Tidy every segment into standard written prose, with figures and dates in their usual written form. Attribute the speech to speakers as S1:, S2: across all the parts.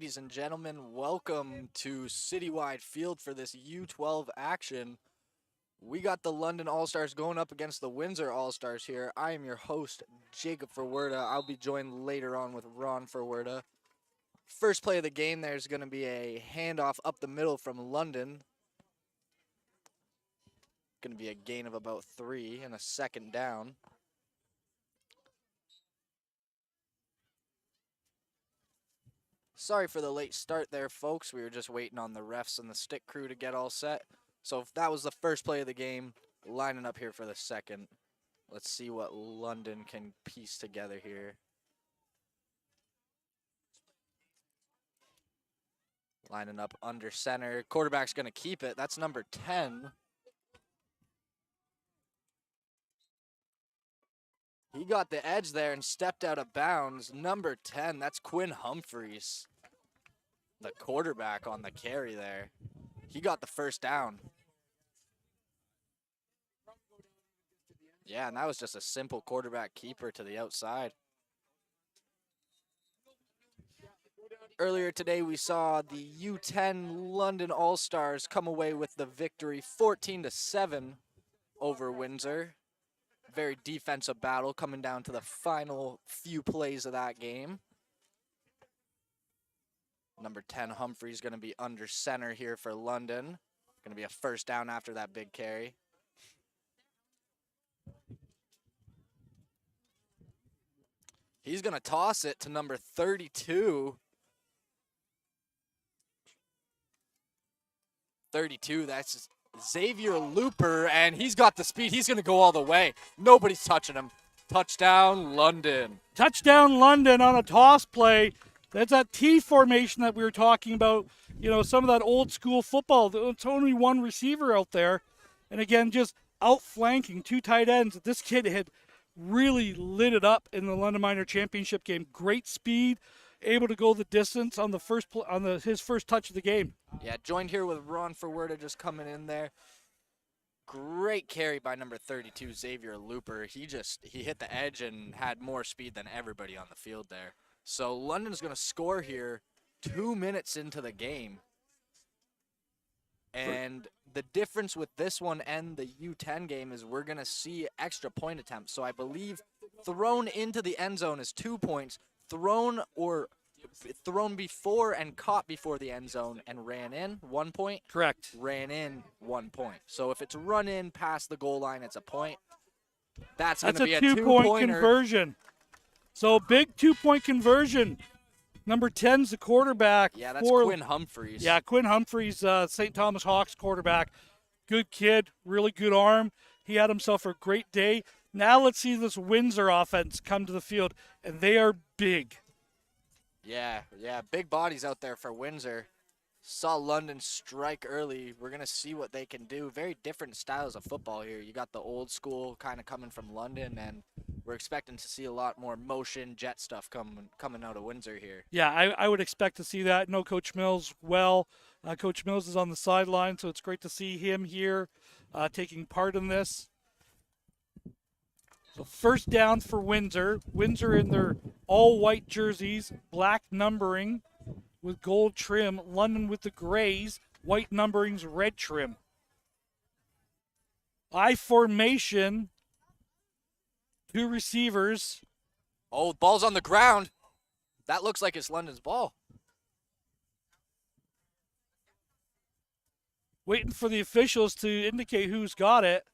S1: ladies and gentlemen. Welcome to Citywide Field for this U12 action. We got the London All-Stars going up against the Windsor All-Stars here. I am your host, Jacob Ferwerda. I'll be joined later on with Ron Ferwerda. First play of the game, there's going to be a handoff up the middle from London. Going to be a gain of about 3 and a second down. Sorry for the late start there, folks. We were just waiting on the refs and the stick crew to get all set. So if that was the first play of the game, lining up here for the second. Let's see what London can piece together here. Lining up under center. Quarterback's going to keep it. That's number 10. He got the edge there and stepped out of bounds. Number 10, that's Quinn Humphreys, the quarterback on the carry there. He got the first down. Yeah, and that was just a simple quarterback keeper to the outside. Earlier today, we saw the U10 London All-Stars come away with the victory 14-7 over Windsor. Very defensive battle coming down to the final few plays of that game. Number 10, Humphrey's going to be under center here for London. Going to be a first down after that big carry. He's going to toss it to number 32. 32, that's Xavier Looper, and he's got the speed. He's going to go all the way. Nobody's touching him. Touchdown, London.
S2: Touchdown, London on a toss play. That's that T formation that we were talking about. You know, some of that old school football. It's only one receiver out there. And again, just outflanking 2 tight ends. This kid had really lit it up in the London Minor Championship game. Great speed, able to go the distance on the his first touch of the game.
S1: Yeah, joined here with Ron Ferwerda just coming in there. Great carry by number 32, Xavier Looper. He hit the edge and had more speed than everybody on the field there. So London's going to score here 2 minutes into the game. And the difference with this one and the U10 game is we're going to see extra point attempts. So I believe thrown into the end zone is 2 points. Thrown before and caught before the end zone and ran in, 1 point.
S2: Correct.
S1: Ran in, 1 point. So if it's run in past the goal line, it's a point. That's going to be a
S2: 2-point conversion. So big 2-point conversion. Number 10's the quarterback.
S1: Yeah, that's Quinn Humphreys.
S2: Yeah, Quinn Humphreys, St. Thomas Hawks quarterback. Good kid, really good arm. He had himself a great day. Now let's see this Windsor offense come to the field, and they are big.
S1: Yeah, big bodies out there for Windsor. Saw London strike early. We're going to see what they can do. Very different styles of football here. You got the old school kind of coming from London, and we're expecting to see a lot more motion, jet stuff coming out of Windsor here.
S2: Yeah, I would expect to see that. No, Coach Mills well. Coach Mills is on the sideline, so it's great to see him here taking part in this. So first down for Windsor. Windsor in their all-white jerseys, black numbering with gold trim. London with the grays, white numberings, red trim. I formation, 2 receivers.
S1: Oh, ball's on the ground. That looks like it's London's ball.
S2: Waiting for the officials to indicate who's got it.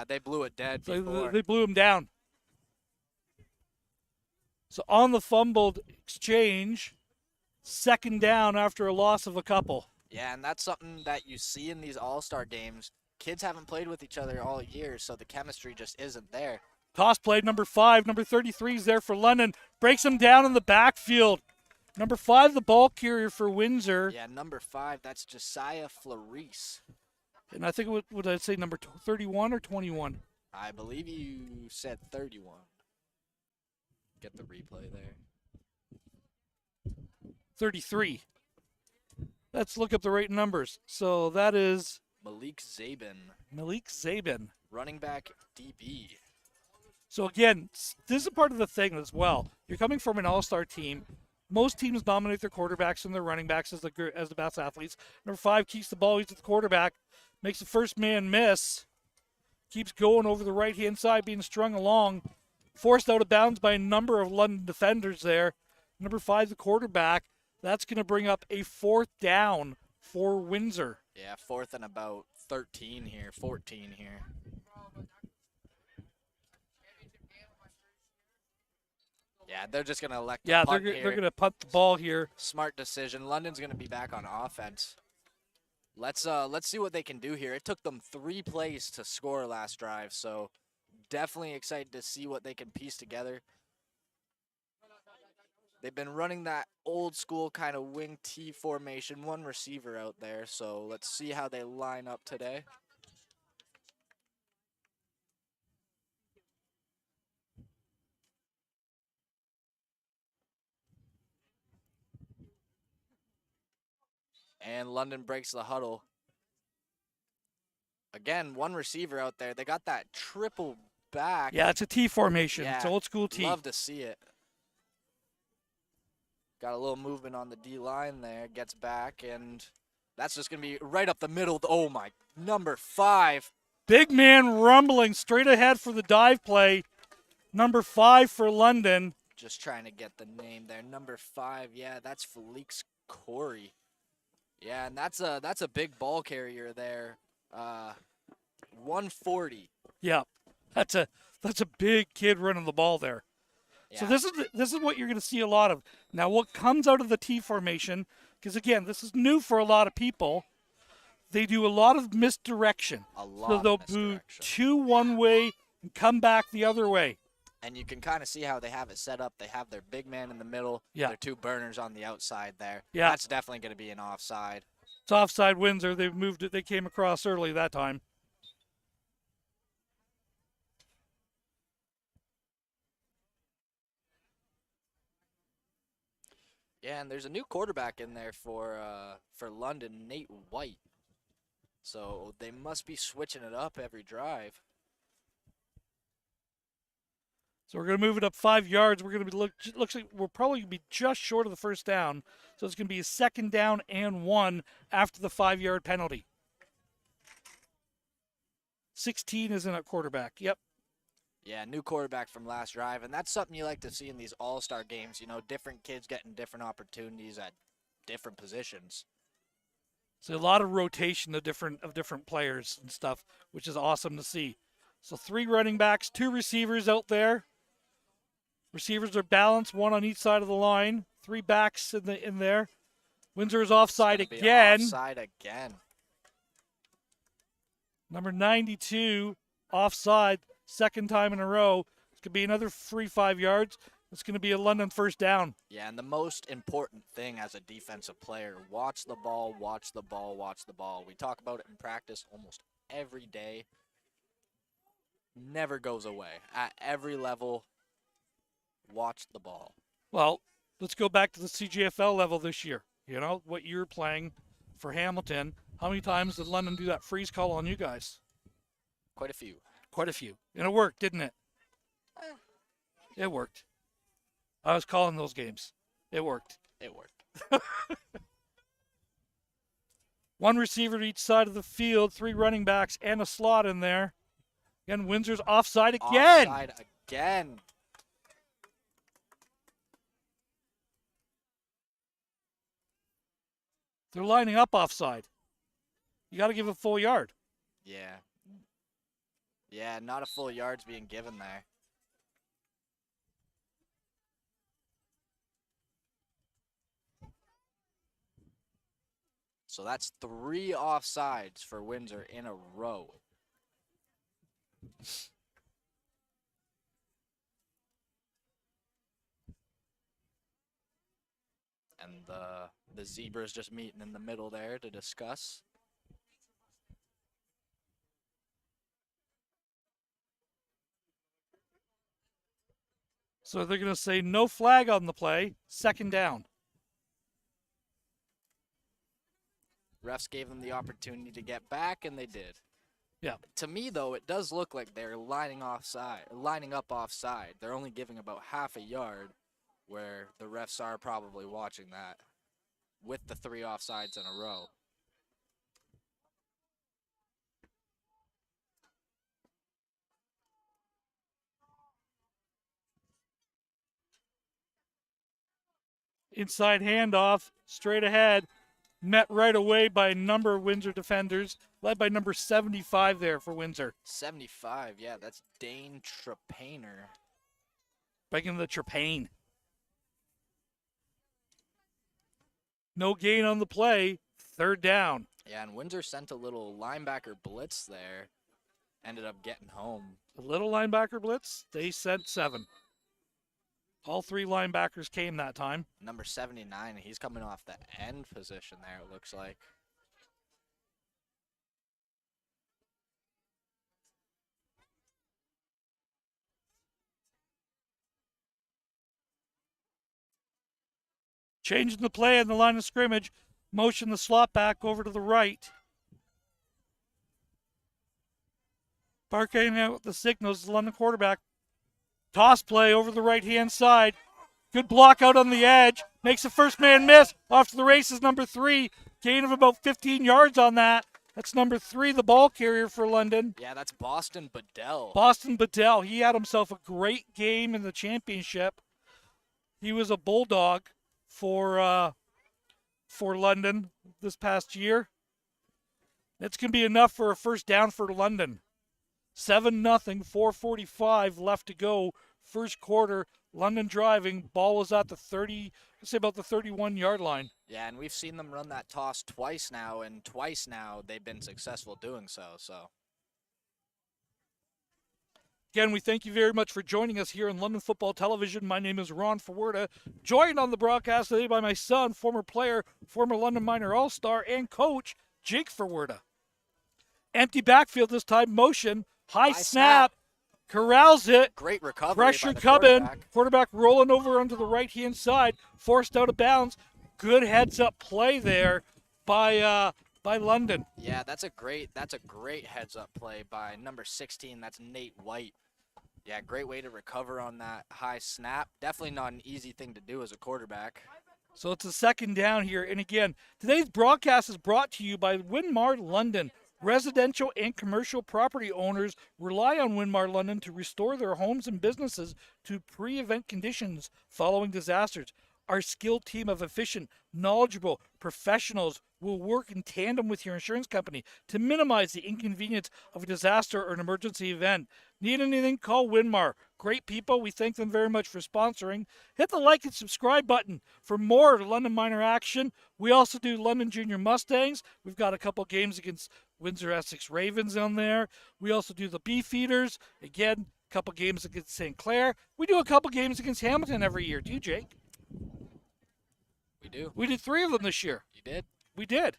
S1: They blew it dead before.
S2: They blew him down. So on the fumbled exchange, second down after a loss of a couple.
S1: Yeah, and that's something that you see in these all-star games. Kids haven't played with each other all year, so the chemistry just isn't there.
S2: Toss play, number 5. Number 33 is there for London. Breaks him down in the backfield. Number 5, the ball carrier for Windsor.
S1: Yeah, number 5, that's Josiah Flores.
S2: And I think, would I say number 31 or 21?
S1: I believe you said 31. Get the replay there.
S2: 33. Let's look up the right numbers. So that is
S1: Malik Zabin. Running back DB.
S2: So again, this is part of the thing as well. You're coming from an all-star team. Most teams nominate their quarterbacks and their running backs as the best athletes. Number 5 keeps the ball, he's the quarterback, makes the first man miss, keeps going over the right-hand side, being strung along, forced out of bounds by a number of London defenders there. Number 5, the quarterback. That's going to bring up a 4th down for Windsor.
S1: Yeah, 4th and about 13 here, 14 here. Yeah, they're just going to elect to punt here.
S2: They're going to punt the ball here.
S1: Smart decision. London's going to be back on offense. Let's see what they can do here. It took them 3 plays to score last drive, so definitely excited to see what they can piece together. They've been running that old school kind of wing T formation, 1 receiver out there, so let's see how they line up today. And London breaks the huddle. Again, 1 receiver out there. They got that triple back.
S2: Yeah, it's a T formation.
S1: Yeah,
S2: it's old school T.
S1: Love to see it. Got a little movement on the D-line there. Gets back, and that's just going to be right up the middle. Oh, my. Number 5.
S2: Big man rumbling straight ahead for the dive play. Number 5 for London.
S1: Just trying to get the name there. Number 5, yeah, that's Felix Corey. Yeah, and that's a big ball carrier there. 140.
S2: Yeah, that's a big kid running the ball there.
S1: Yeah.
S2: So this is what you're going to see a lot of. Now, what comes out of the T formation, because again, this is new for a lot of people. They do a lot of misdirection. So they'll do 2 one way and come back the other way.
S1: And you can kind of see how they have it set up. They have their big man in the middle.
S2: Yeah.
S1: Their 2 burners on the outside there.
S2: Yeah.
S1: That's definitely going to be an offside.
S2: It's offside Windsor. They've moved it. They came across early that time.
S1: Yeah, and there's a new quarterback in there for London, Nate White. So they must be switching it up every drive.
S2: So we're going to move it up 5 yards. We're going to be looks like we're probably going to be just short of the first down. So it's going to be a 2nd down and 1 after the 5-yard penalty. 16 isn't at quarterback. Yep.
S1: Yeah, new quarterback from last drive, and that's something you like to see in these all-star games. You know, different kids getting different opportunities at different positions.
S2: So a lot of rotation of different players and stuff, which is awesome to see. So 3 running backs, 2 receivers out there. Receivers are balanced, 1 on each side of the line. 3 backs in there. Windsor is offside again.
S1: Offside again.
S2: Number 92 offside, 2nd time in a row. It's going to be another free 5 yards. It's going to be a London first down.
S1: Yeah, and the most important thing as a defensive player, watch the ball, watch the ball, watch the ball. We talk about it in practice almost every day. Never goes away. At every level, watch the ball.
S2: Well, let's go back to the CJFL level this year. You know, what you're playing for Hamilton. How many times did London do that freeze call on you guys?
S1: Quite a few.
S2: Quite a few. And it worked, didn't it? It worked. I was calling those games. It worked.
S1: It worked.
S2: 1 receiver to each side of the field, 3 running backs, and a slot in there. Again, Windsor's offside again.
S1: Offside again.
S2: They're lining up offside. You got to give a full yard.
S1: Yeah. Yeah, not a full yard's being given there. So that's 3 offsides for Windsor in a row. And the Zebras just meeting in the middle there to discuss.
S2: So they're going to say no flag on the play, 2nd down.
S1: Refs gave them the opportunity to get back, and they did.
S2: Yeah.
S1: To me, though, it does look like they're lining up offside. They're only giving about half a yard, where the refs are probably watching that with the 3 offsides in a row.
S2: Inside handoff, straight ahead, met right away by a number of Windsor defenders, led by number 75 there for Windsor.
S1: 75, yeah, that's Dane Trepainer.
S2: Breaking the Trepane. No gain on the play, third down.
S1: Yeah, and Windsor sent a little linebacker blitz there. Ended up getting home.
S2: A little linebacker blitz, they sent 7. All 3 linebackers came that time.
S1: Number 79, he's coming off the end position there, it looks like.
S2: Changing the play in the line of scrimmage. Motion the slot back over to the right. Barking out the signals, the London quarterback. Toss play over the right-hand side. Good block out on the edge. Makes the first man miss. Off to the races, number 3. Gain of about 15 yards on that. That's number 3, the ball carrier for London.
S1: Yeah, that's Boston Bedell.
S2: Boston Bedell. He had himself a great game in the championship. He was a bulldog for London this past year. That's going to be enough for a first down for London. 7-0, 4:45 left to go. First quarter, London driving. Ball was at the 30, let's say about the 31-yard line.
S1: Yeah, and we've seen them run that toss twice now, and twice now they've been successful doing so.
S2: Again, we thank you very much for joining us here on London Football Television. My name is Ron Fawerda, joined on the broadcast today by my son, former player, former London Minor All-Star, and coach, Jake Fawerda. Empty backfield this time, motion, high snap, corrals it.
S1: Great recovery.
S2: Pressure
S1: by the
S2: coming. Quarterback rolling over onto the right-hand side, forced out of bounds. Good heads-up play there by London.
S1: Yeah, that's a great heads-up play by number 16. That's Nate White. Yeah, great way to recover on that high snap. Definitely not an easy thing to do as a quarterback.
S2: So it's a second down here. And again, today's broadcast is brought to you by Winmar London. Residential and commercial property owners rely on Winmar London to restore their homes and businesses to pre-event conditions following disasters. Our skilled team of efficient, knowledgeable professionals will work in tandem with your insurance company to minimize the inconvenience of a disaster or an emergency event. Need anything? Call Winmar. Great people. We thank them very much for sponsoring. Hit the like and subscribe button for more London Minor action. We also do London Junior Mustangs. We've got a couple games against Windsor Essex Ravens on there. We also do the Beefeaters. Again, a couple games against St. Clair. We do a couple games against Hamilton every year. Do you, Jake?
S1: We do.
S2: We did 3 of them this year.
S1: You did?
S2: We did.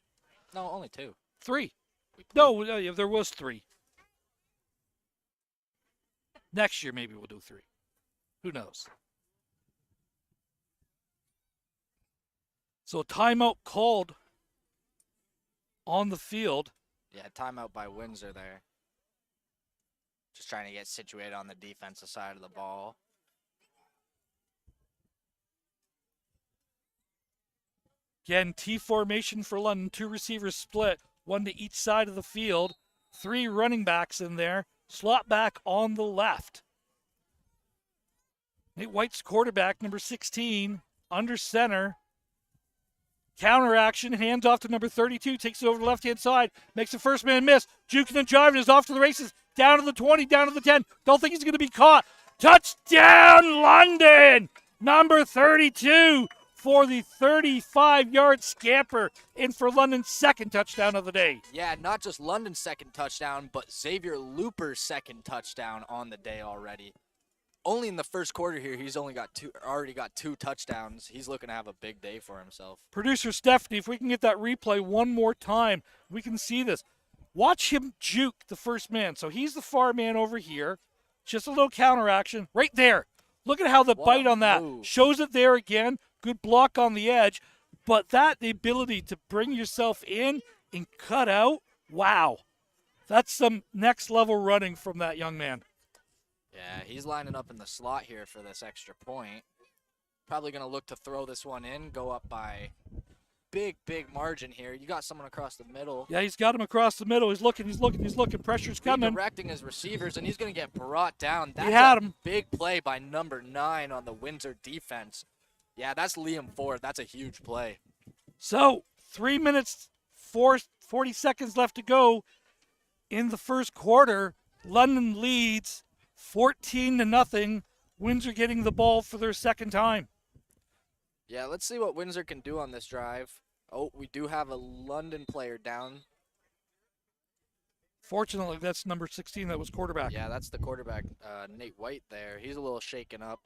S1: No, only 2.
S2: 3. No, there was 3. Next year, maybe we'll do 3. Who knows? So timeout called on the field.
S1: Yeah, timeout by Windsor there. Just trying to get situated on the defensive side of the ball.
S2: Again, T formation for London. 2 receivers split. 1 to each side of the field. 3 running backs in there. Slot back on the left. Nate White's quarterback, number 16, under center. Counter action, hands off to number 32, takes it over the left-hand side, makes the first man miss. Juking and driving is off to the races, down to the 20, down to the 10. Don't think he's going to be caught. Touchdown, London! Number 32 for the 35-yard scamper in for London's second touchdown of the day.
S1: Yeah, not just London's second touchdown, but Xavier Looper's second touchdown on the day already. Only in the first quarter here, he's already got 2 touchdowns. He's looking to have a big day for himself.
S2: Producer Stephanie, if we can get that replay one more time, we can see this. Watch him juke the first man. So he's the far man over here. Just a little counter action right there. Look at how the bite on that shows it there again. Good block on the edge. But the ability to bring yourself in and cut out, wow. That's some next level running from that young man.
S1: Yeah, he's lining up in the slot here for this extra point. Probably going to look to throw this one in, go up by big margin here. You got someone across the middle.
S2: Yeah, he's got him across the middle. He's looking. Pressure's coming.
S1: Redirecting his receivers, and he's going to get brought down. That's
S2: had him.
S1: Big play by number 9 on the Windsor defense. Yeah, that's Liam Ford. That's a huge play.
S2: So 3 minutes, 40 seconds left to go in the first quarter. London leads 14-0. Windsor getting the ball for their second time.
S1: Yeah, let's see what Windsor can do on this drive. Oh, we do have a London player down.
S2: Fortunately, that's number 16. That was quarterback.
S1: Yeah, that's the quarterback, Nate White there. He's a little shaken up.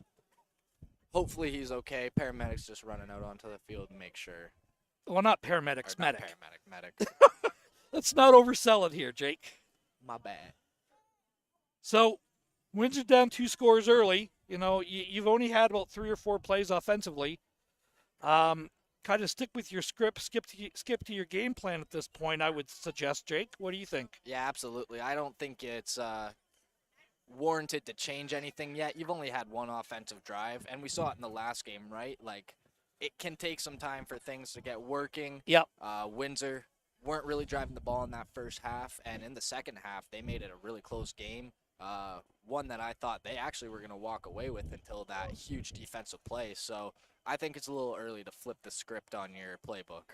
S1: Hopefully he's okay. Paramedics just running out onto the field and make sure.
S2: Well, not paramedics, medic.
S1: Medic.
S2: Let's not oversell it here, Jake.
S1: My bad.
S2: So, Windsor's down 2 scores early. You know, you've only had about 3 or 4 plays offensively. Kind of stick with your script, skip to your game plan at this point, I would suggest, Jake. What do you think?
S1: Yeah, absolutely. I don't think it's warranted to change anything yet. You've only had 1 offensive drive, and we saw it in the last game, right? Like, it can take some time for things to get working.
S2: Yep.
S1: Windsor weren't really driving the ball in that first half, and in the second half, they made it a really close game. One that I thought they actually were going to walk away with until that huge defensive play. So I think it's a little early to flip the script on your playbook.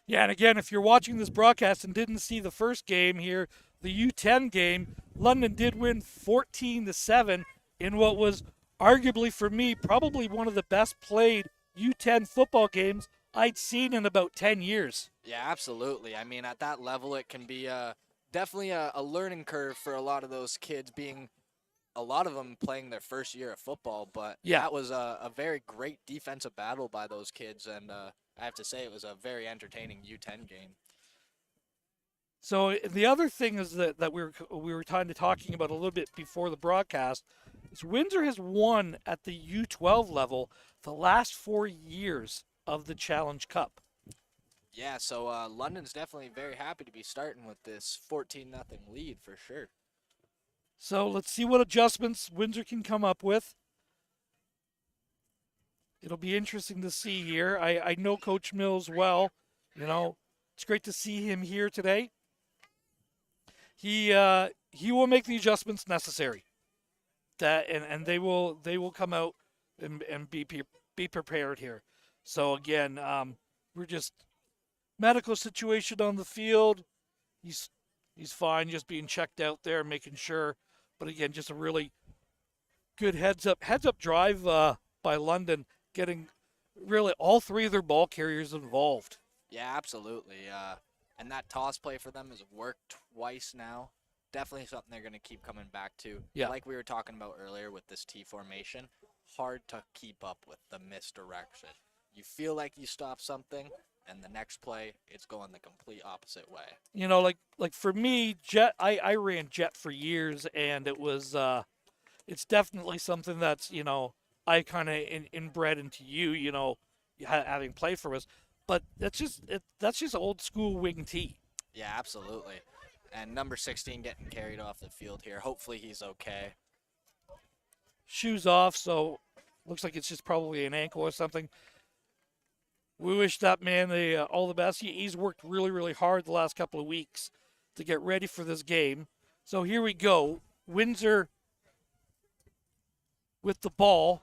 S2: Yeah, and again, if you're watching this broadcast and didn't see the first game here, the U10 game, London did win 14-7 in what was arguably for me probably one of the best played U10 football games I'd seen in about 10 years.
S1: Yeah, absolutely. I mean, at that level, it can be definitely a learning curve for a lot of those kids, being a lot of them playing their first year of football. But
S2: yeah,
S1: that was a very great defensive battle by those kids, and I have to say it was a very entertaining U10 game.
S2: So the other thing is that we were kind of talking about a little bit before the broadcast is Windsor has won at the U12 level the last 4 years of the Challenge Cup.
S1: Yeah, so London's definitely very happy to be starting with this 14-0 lead for sure.
S2: So let's see what adjustments Windsor can come up with. It'll be interesting to see here. I know Coach Mills well. You know, it's great to see him here today. He will make the adjustments necessary. And they will come out and be prepared here. So again, we're just medical situation on the field. He's fine, just being checked out there, making sure. But again, just a really good heads up drive by London, getting really all 3 of their ball carriers involved.
S1: Yeah, absolutely. And that toss play for them has worked twice now. Definitely something they're going to keep coming back to.
S2: Yeah.
S1: Like we were talking about earlier with this T formation, hard to keep up with the misdirection. You feel like you stop something, and the next play, it's going the complete opposite way.
S2: You know, like for me, jet. I ran jet for years, and it was it's definitely something that's, you know, I kind of inbred into you know, having played for us. But that's just old school wing T.
S1: Yeah, absolutely. And number 16 getting carried off the field here. Hopefully he's okay.
S2: Shoes off, so looks like it's just probably an ankle or something. We wish that man all the best. He's worked really, really hard the last couple of weeks to get ready for this game. So here we go. Windsor with the ball.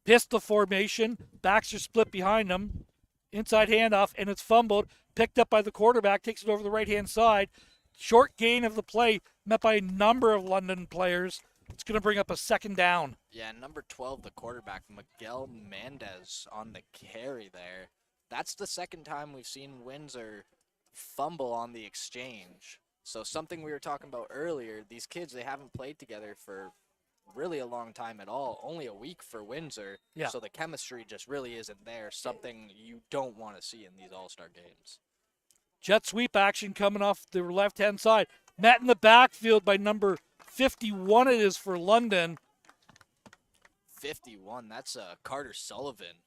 S2: Pistol formation. Backs are split behind them. Inside handoff, and it's fumbled. Picked up by the quarterback. Takes it over the right-hand side. Short gain of the play, met by a number of London players. It's going to bring up a second down.
S1: Yeah, number 12, the quarterback, Miguel Mendez on the carry there. That's the second time we've seen Windsor fumble on the exchange. So something we were talking about earlier, these kids, they haven't played together for really a long time at all. Only a week for Windsor.
S2: Yeah.
S1: So the chemistry just really isn't there. Something you don't want to see in these all-star games.
S2: Jet sweep action coming off the left-hand side. Met in the backfield by number 51 it is for London.
S1: 51, that's Carter Sullivan.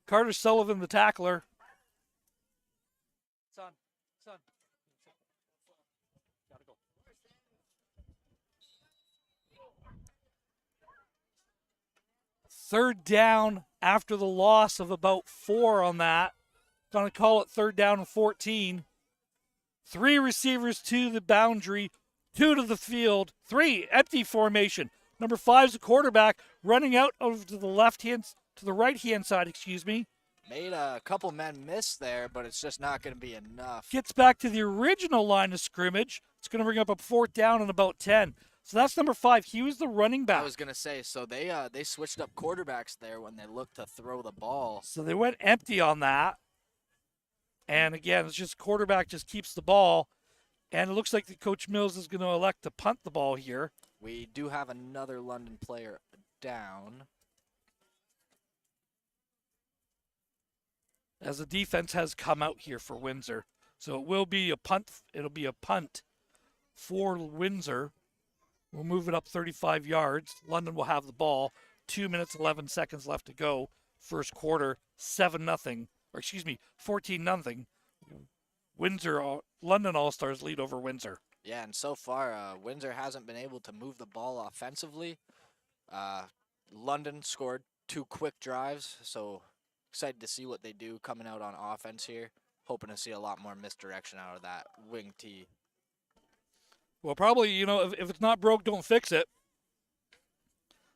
S2: Carter Sullivan, the tackler. Son. Gotta go. Third down after the loss of about 4 on that. Going to call it third down and 14. 3 receivers to the boundary, 2 to the field, 3 empty formation. Number 5 is the quarterback running out over to the right-hand side, excuse me.
S1: Made a couple men miss there, but it's just not going to be enough.
S2: Gets back to the original line of scrimmage. It's going to bring up a fourth down and about 10. So that's number 5. He was the running back.
S1: I was going to say, so they switched up quarterbacks there when they looked to throw the ball.
S2: So they went empty on that. And again, it's just quarterback just keeps the ball. And it looks like the Coach Mills is going to elect to punt the ball here.
S1: We do have another London player down.
S2: As the defense has come out here for Windsor. So it will be a punt. It'll be a punt for Windsor. We'll move it up 35 yards. London will have the ball. 2 minutes, 11 seconds left to go. First quarter, 7-0. Or excuse me, 14-0. London All-Stars lead over Windsor.
S1: Yeah, and so far, Windsor hasn't been able to move the ball offensively. London scored 2 quick drives, so excited to see what they do coming out on offense here. Hoping to see a lot more misdirection out of that wing tee.
S2: Well, probably, if it's not broke, don't fix it.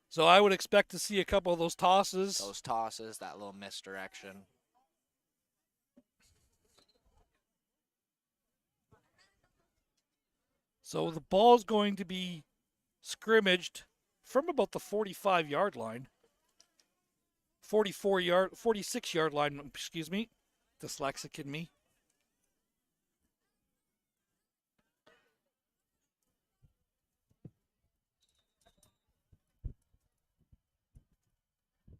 S2: So I would expect to see a couple of those tosses.
S1: That little misdirection.
S2: So the ball's going to be scrimmaged from about the 45-yard line. 46-yard line, excuse me. Dyslexic in me.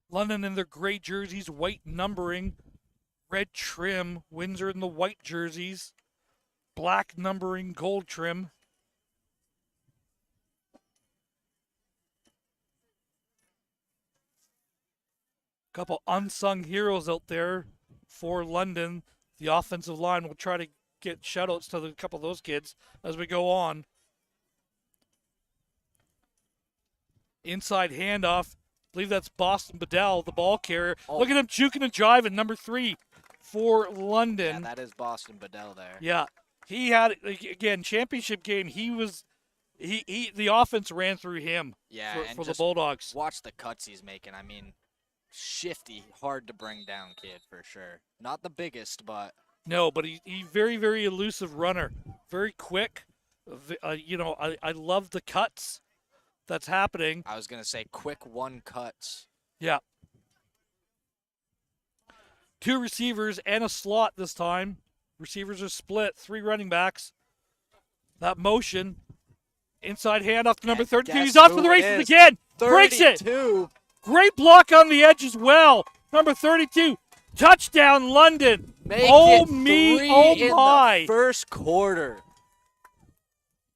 S2: London in their gray jerseys, white numbering, red trim. Windsor in the white jerseys, black numbering, gold trim. Couple unsung heroes out there for London. The offensive line will try to get shout-outs to a couple of those kids as we go on. Inside handoff. I believe that's Boston Bedell, the ball carrier. Oh. Look at him juking and jiving, number 3 for London.
S1: Yeah, that is Boston Bedell there.
S2: Yeah. He had, again, championship game, the offense ran through him for the Bulldogs.
S1: Watch the cuts he's making. I mean, shifty, hard to bring down kid for sure. Not the biggest, but.
S2: No, but he's very, very elusive runner. Very quick. I love the cuts that's happening.
S1: I was going to say quick one cuts.
S2: Yeah. 2 receivers and a slot this time. Receivers are split. 3 running backs. That motion. Inside handoff to number 32. He's off to the races again.
S1: 32.
S2: Breaks it. Great block on the edge as well. Number 32. Touchdown, London.
S1: Make it 3
S2: my.
S1: In the first quarter.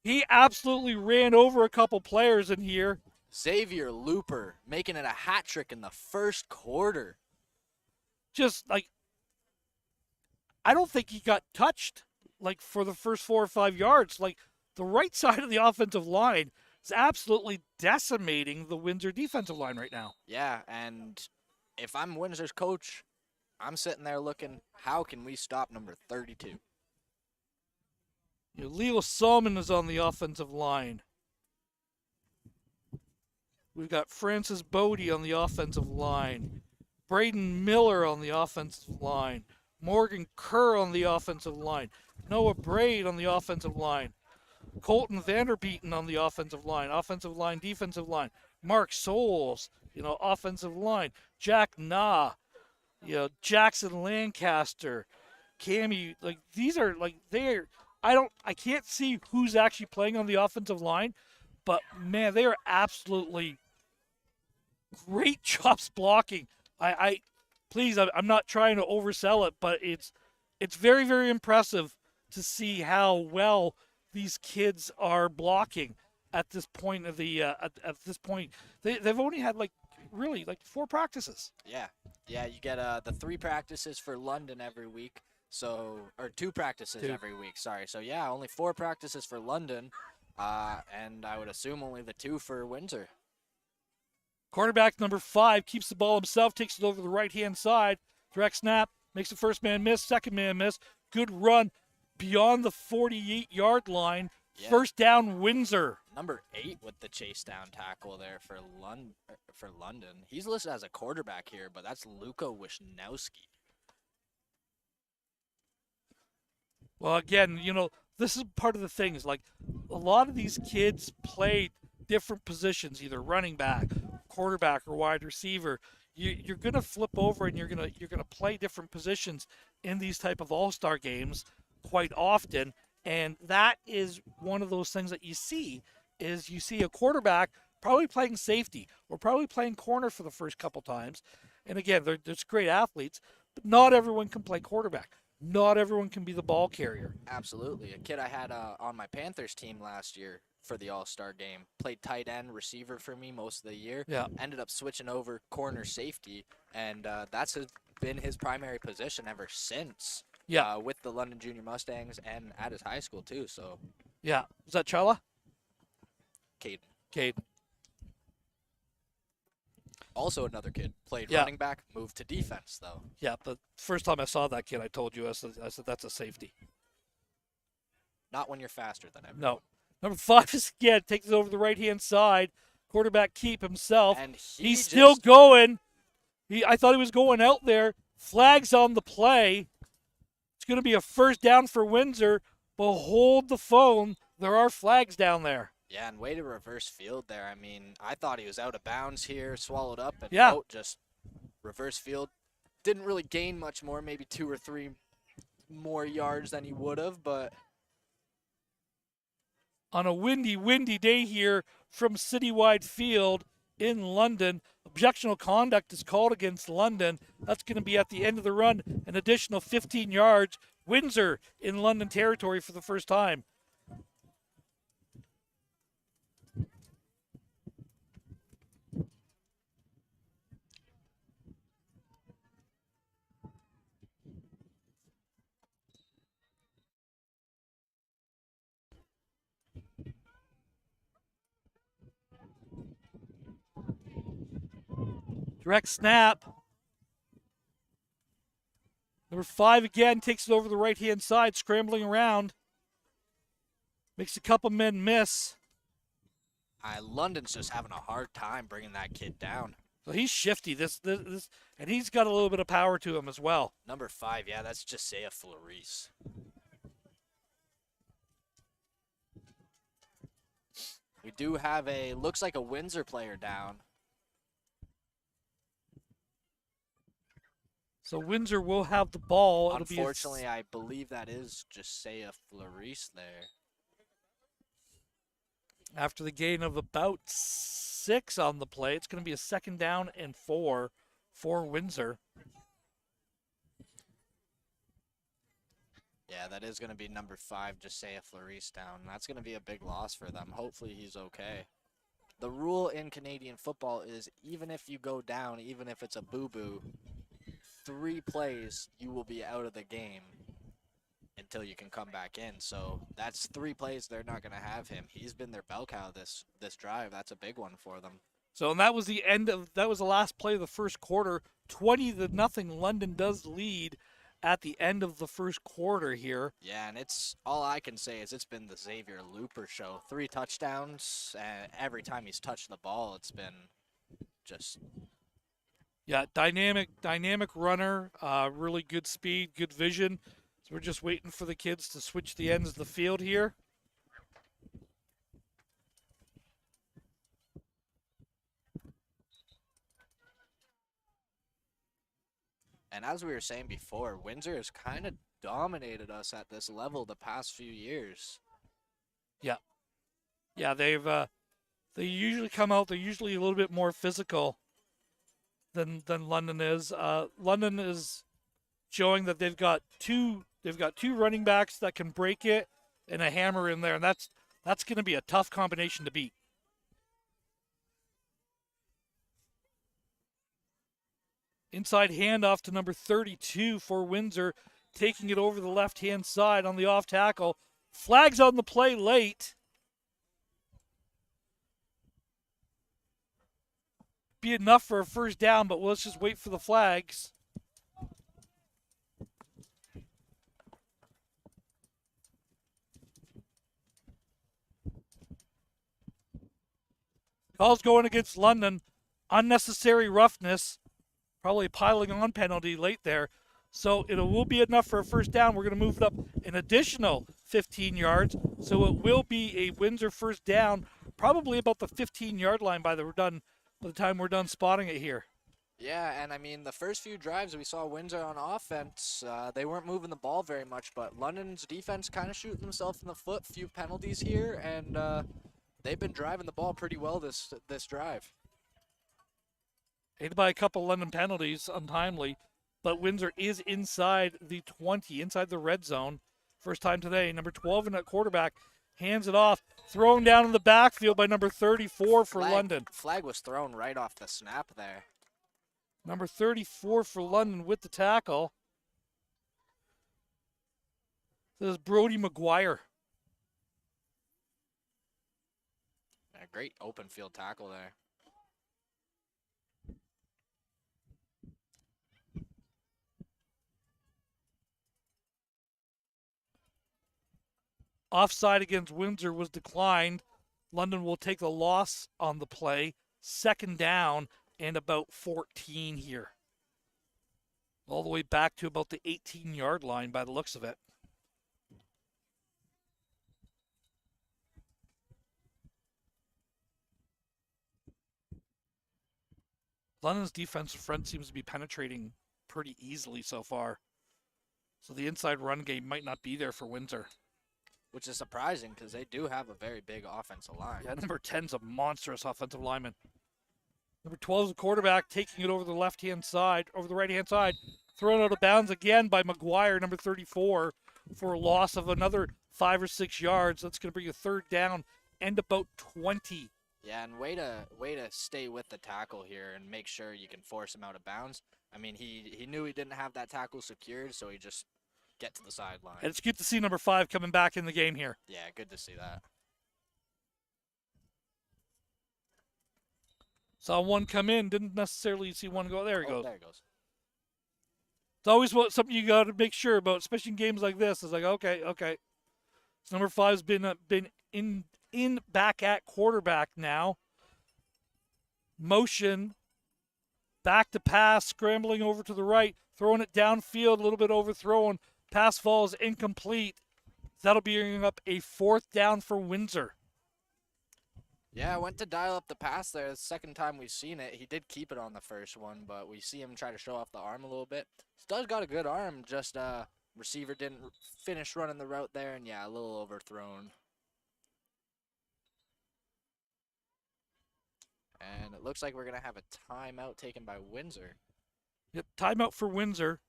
S2: He absolutely ran over a couple players in here.
S1: Xavier Looper making it a hat trick in the first quarter.
S2: Just like, I don't think he got touched for the first 4 or 5 yards. The right side of the offensive line is absolutely decimating the Windsor defensive line right now.
S1: Yeah, and if I'm Windsor's coach, I'm sitting there looking, how can we stop number 32?
S2: Leo Salmon is on the offensive line. We've got Francis Bodie on the offensive line. Braden Miller on the offensive line. Morgan Kerr on the offensive line. Noah Braid on the offensive line. Colton Vanderbeeten on the offensive line, defensive line. Mark Souls, offensive line. Jack Nah, Jackson Lancaster, Cammy. These are I can't see who's actually playing on the offensive line, but man, they are absolutely great jobs blocking. I'm not trying to oversell it, but it's very, very impressive to see how well these kids are blocking at this point of the at this point. They've only had 4 practices.
S1: Yeah, you get the 3 practices for London every week. Or 2 practices every week. Sorry. So yeah, only 4 practices for London, and I would assume only the 2 for Windsor.
S2: Quarterback number 5 keeps the ball himself, takes it over the right-hand side. Direct snap, makes the first man miss, second man miss. Good run beyond the 48-yard line.
S1: Yeah.
S2: First down, Windsor.
S1: Number 8 with the chase down tackle there for London. He's listed as a quarterback here, but that's Luka Wisnowski.
S2: Well, again, this is part of the thing. Is like a lot of these kids play different positions, either running back, quarterback, or wide receiver. You're gonna flip over and you're gonna play different positions in these type of all-star games quite often, and that is one of those things that you see a quarterback probably playing safety or probably playing corner for the first couple times, and again, there's great athletes, but not everyone can play quarterback. Not everyone can be the ball carrier.
S1: Absolutely. A kid I had on my Panthers team last year for the All-Star game played tight end receiver for me most of the year.
S2: Yeah.
S1: Ended up switching over corner safety, and that's been his primary position ever since.
S2: Yeah.
S1: With the London Junior Mustangs and at his high school too. So.
S2: Yeah. Was that Chella?
S1: Caden. Also another kid played
S2: Yeah.
S1: running back, moved to defense though.
S2: Yeah, the first time I saw that kid, I told you, I said that's a safety.
S1: Not when you're faster than everyone.
S2: No. Number 5 is again takes it over the right-hand side. Quarterback keep himself.
S1: And
S2: he's still going. I thought he was going out there. Flags on the play. It's going to be a first down for Windsor. But hold the phone. There are flags down there.
S1: Yeah, and way to reverse field there. I mean, I thought he was out of bounds here, swallowed up, and just reverse field. Didn't really gain much more, maybe 2 or 3 more yards than he would have, but
S2: on a windy day here from Citywide Field in London, objectionable conduct is called against London. That's going to be at the end of the run, an additional 15 yards. Windsor in London territory for the first time. Direct snap. Number 5 again takes it over the right-hand side, scrambling around. Makes a couple men miss.
S1: London's just having a hard time bringing that kid down.
S2: So he's shifty. This, and he's got a little bit of power to him as well.
S1: Number 5, yeah, that's Josiah Flores. We do have looks like a Windsor player down.
S2: So Windsor will have the ball.
S1: Unfortunately, I believe that is Josiah Flores there.
S2: After the gain of about 6 on the play, it's going to be a second down and 4 for Windsor.
S1: Yeah, that is going to be number 5, Josiah Flores down. That's going to be a big loss for them. Hopefully he's okay. The rule in Canadian football is even if you go down, even if it's a boo-boo, 3 plays, you will be out of the game until you can come back in. So that's 3 plays they're not going to have him. He's been their bell cow this drive. That's a big one for them.
S2: So and that was the last play of the first quarter. 20-0 London does lead at the end of the first quarter here.
S1: Yeah, and it's all I can say is it's been the Xavier Looper show. 3 touchdowns, and every time he's touched the ball, it's been just...
S2: Yeah, dynamic runner, really good speed, good vision. So we're just waiting for the kids to switch the ends of the field here.
S1: And as we were saying before, Windsor has kind of dominated us at this level the past few years.
S2: Yeah. Yeah, they usually come out, they're usually a little bit more physical than London is. London is showing that they've got two running backs that can break it and a hammer in there, and that's going to be a tough combination to beat. Inside handoff to number 32 for Windsor, taking it over the left-hand side on the off tackle. Flags on the play late. be enough for a first down, but let's just wait for the flags. Calls going against London. Unnecessary roughness. Probably piling on penalty late there. So it will be enough for a first down. We're going to move it up an additional 15 yards. So it will be a Windsor first down, probably about the 15-yard line by the time we're done spotting it here.
S1: Yeah, and I mean, the first few drives we saw Windsor on offense, they weren't moving the ball very much, but London's defense kind of shooting themselves in the foot. Few penalties here, and they've been driving the ball pretty well this drive.
S2: Aided by a couple London penalties, untimely, but Windsor is inside the 20, inside the red zone. First time today. Number 12 in that quarterback hands it off, thrown down in the backfield by number 34 for London.
S1: Flag was thrown right off the snap there.
S2: Number 34 for London with the tackle. This is Brody McGuire.
S1: A great open field tackle there.
S2: Offside against Windsor was declined. London will take the loss on the play. Second down and about 14 here. All the way back to about the 18-yard line by the looks of it. London's defensive front seems to be penetrating pretty easily so far. So the inside run game might not be there for Windsor.
S1: Which is surprising because they do have a very big offensive line.
S2: Yeah, number 10's a monstrous offensive lineman. Number 12 is the quarterback, taking it over the left-hand side, over the right-hand side. Thrown out of bounds again by McGuire, number 34, for a loss of another 5 or 6 yards. That's going to bring a third down and about 20.
S1: Yeah, and way to stay with the tackle here and make sure you can force him out of bounds. I mean, he knew he didn't have that tackle secured, so he just get to the sideline.
S2: And it's good to see number 5 coming back in the game here.
S1: Yeah, good to see that.
S2: Saw one come in, didn't necessarily see one go. There he goes.
S1: There he goes.
S2: It's always something you got to make sure about, especially in games like this. It's like, okay. So number 5's been in back at quarterback now. Motion, back to pass, scrambling over to the right, throwing it downfield, a little bit overthrown. Pass falls incomplete. That'll be up a fourth down for Windsor.
S1: Yeah, I went to dial up the pass there. The second time we've seen it. He did keep it on the first one, but we see him try to show off the arm a little bit. He does got a good arm, just receiver didn't finish running the route there, and yeah, a little overthrown. And it looks like we're going to have a timeout taken by Windsor.
S2: Yep, timeout for Windsor.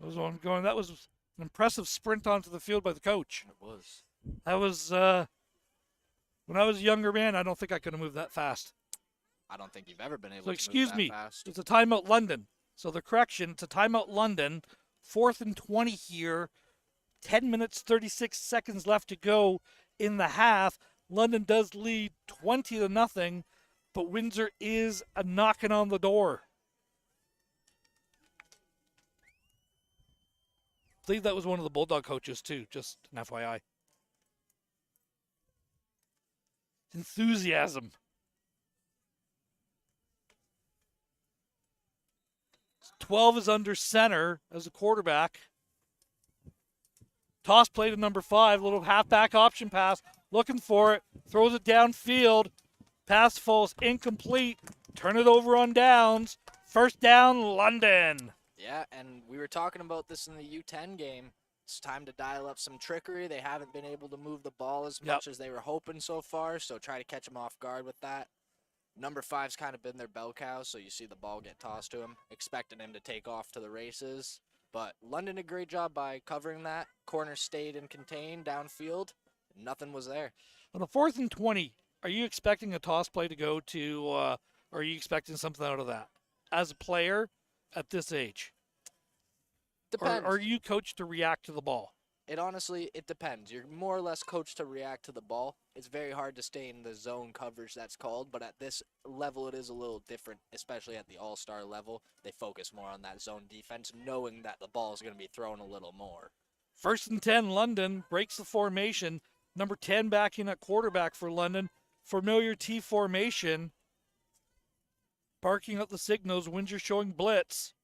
S2: That was one going. That was an impressive sprint onto the field by the coach.
S1: It was.
S2: That was, when I was a younger man, I don't think I could have moved that fast.
S1: I don't think you've ever been able
S2: So
S1: to move that
S2: excuse
S1: fast.
S2: me, it's a timeout London. So the correction, it's a timeout London. 4th and 20 here. 10 minutes, 36 seconds left to go in the half. London does lead 20-0, but Windsor is knocking on the door. I believe that was one of the Bulldog coaches too, just an FYI. Enthusiasm. 12 is under center as a quarterback. Toss play to number 5, little halfback option pass. Looking for it, throws it downfield. Pass falls incomplete. Turn it over on downs. First down, London.
S1: Yeah, and we were talking about this in the U10 game. It's time to dial up some trickery. They haven't been able to move the ball as much as they were hoping so far, so try to catch them off guard with that. Number 5's kind of been their bell cow, so you see the ball get tossed to him, expecting him to take off to the races. But London did a great job by covering that. Corner stayed and contained downfield. Nothing was there.
S2: On the 4th and 20, are you expecting a toss play to go to, or are you expecting something out of that? As a player at this age?
S1: Depends.
S2: Or are you coached to react to the ball?
S1: It honestly, it depends. You're more or less coached to react to the ball. It's very hard to stay in the zone coverage that's called, but at this level it is a little different, especially at the all-star level. They focus more on that zone defense, knowing that the ball is going to be thrown a little more.
S2: 1st and 10, London breaks the formation. Number 10 back in at quarterback for London. Familiar T formation. Barking out the signals. Windsor showing blitz.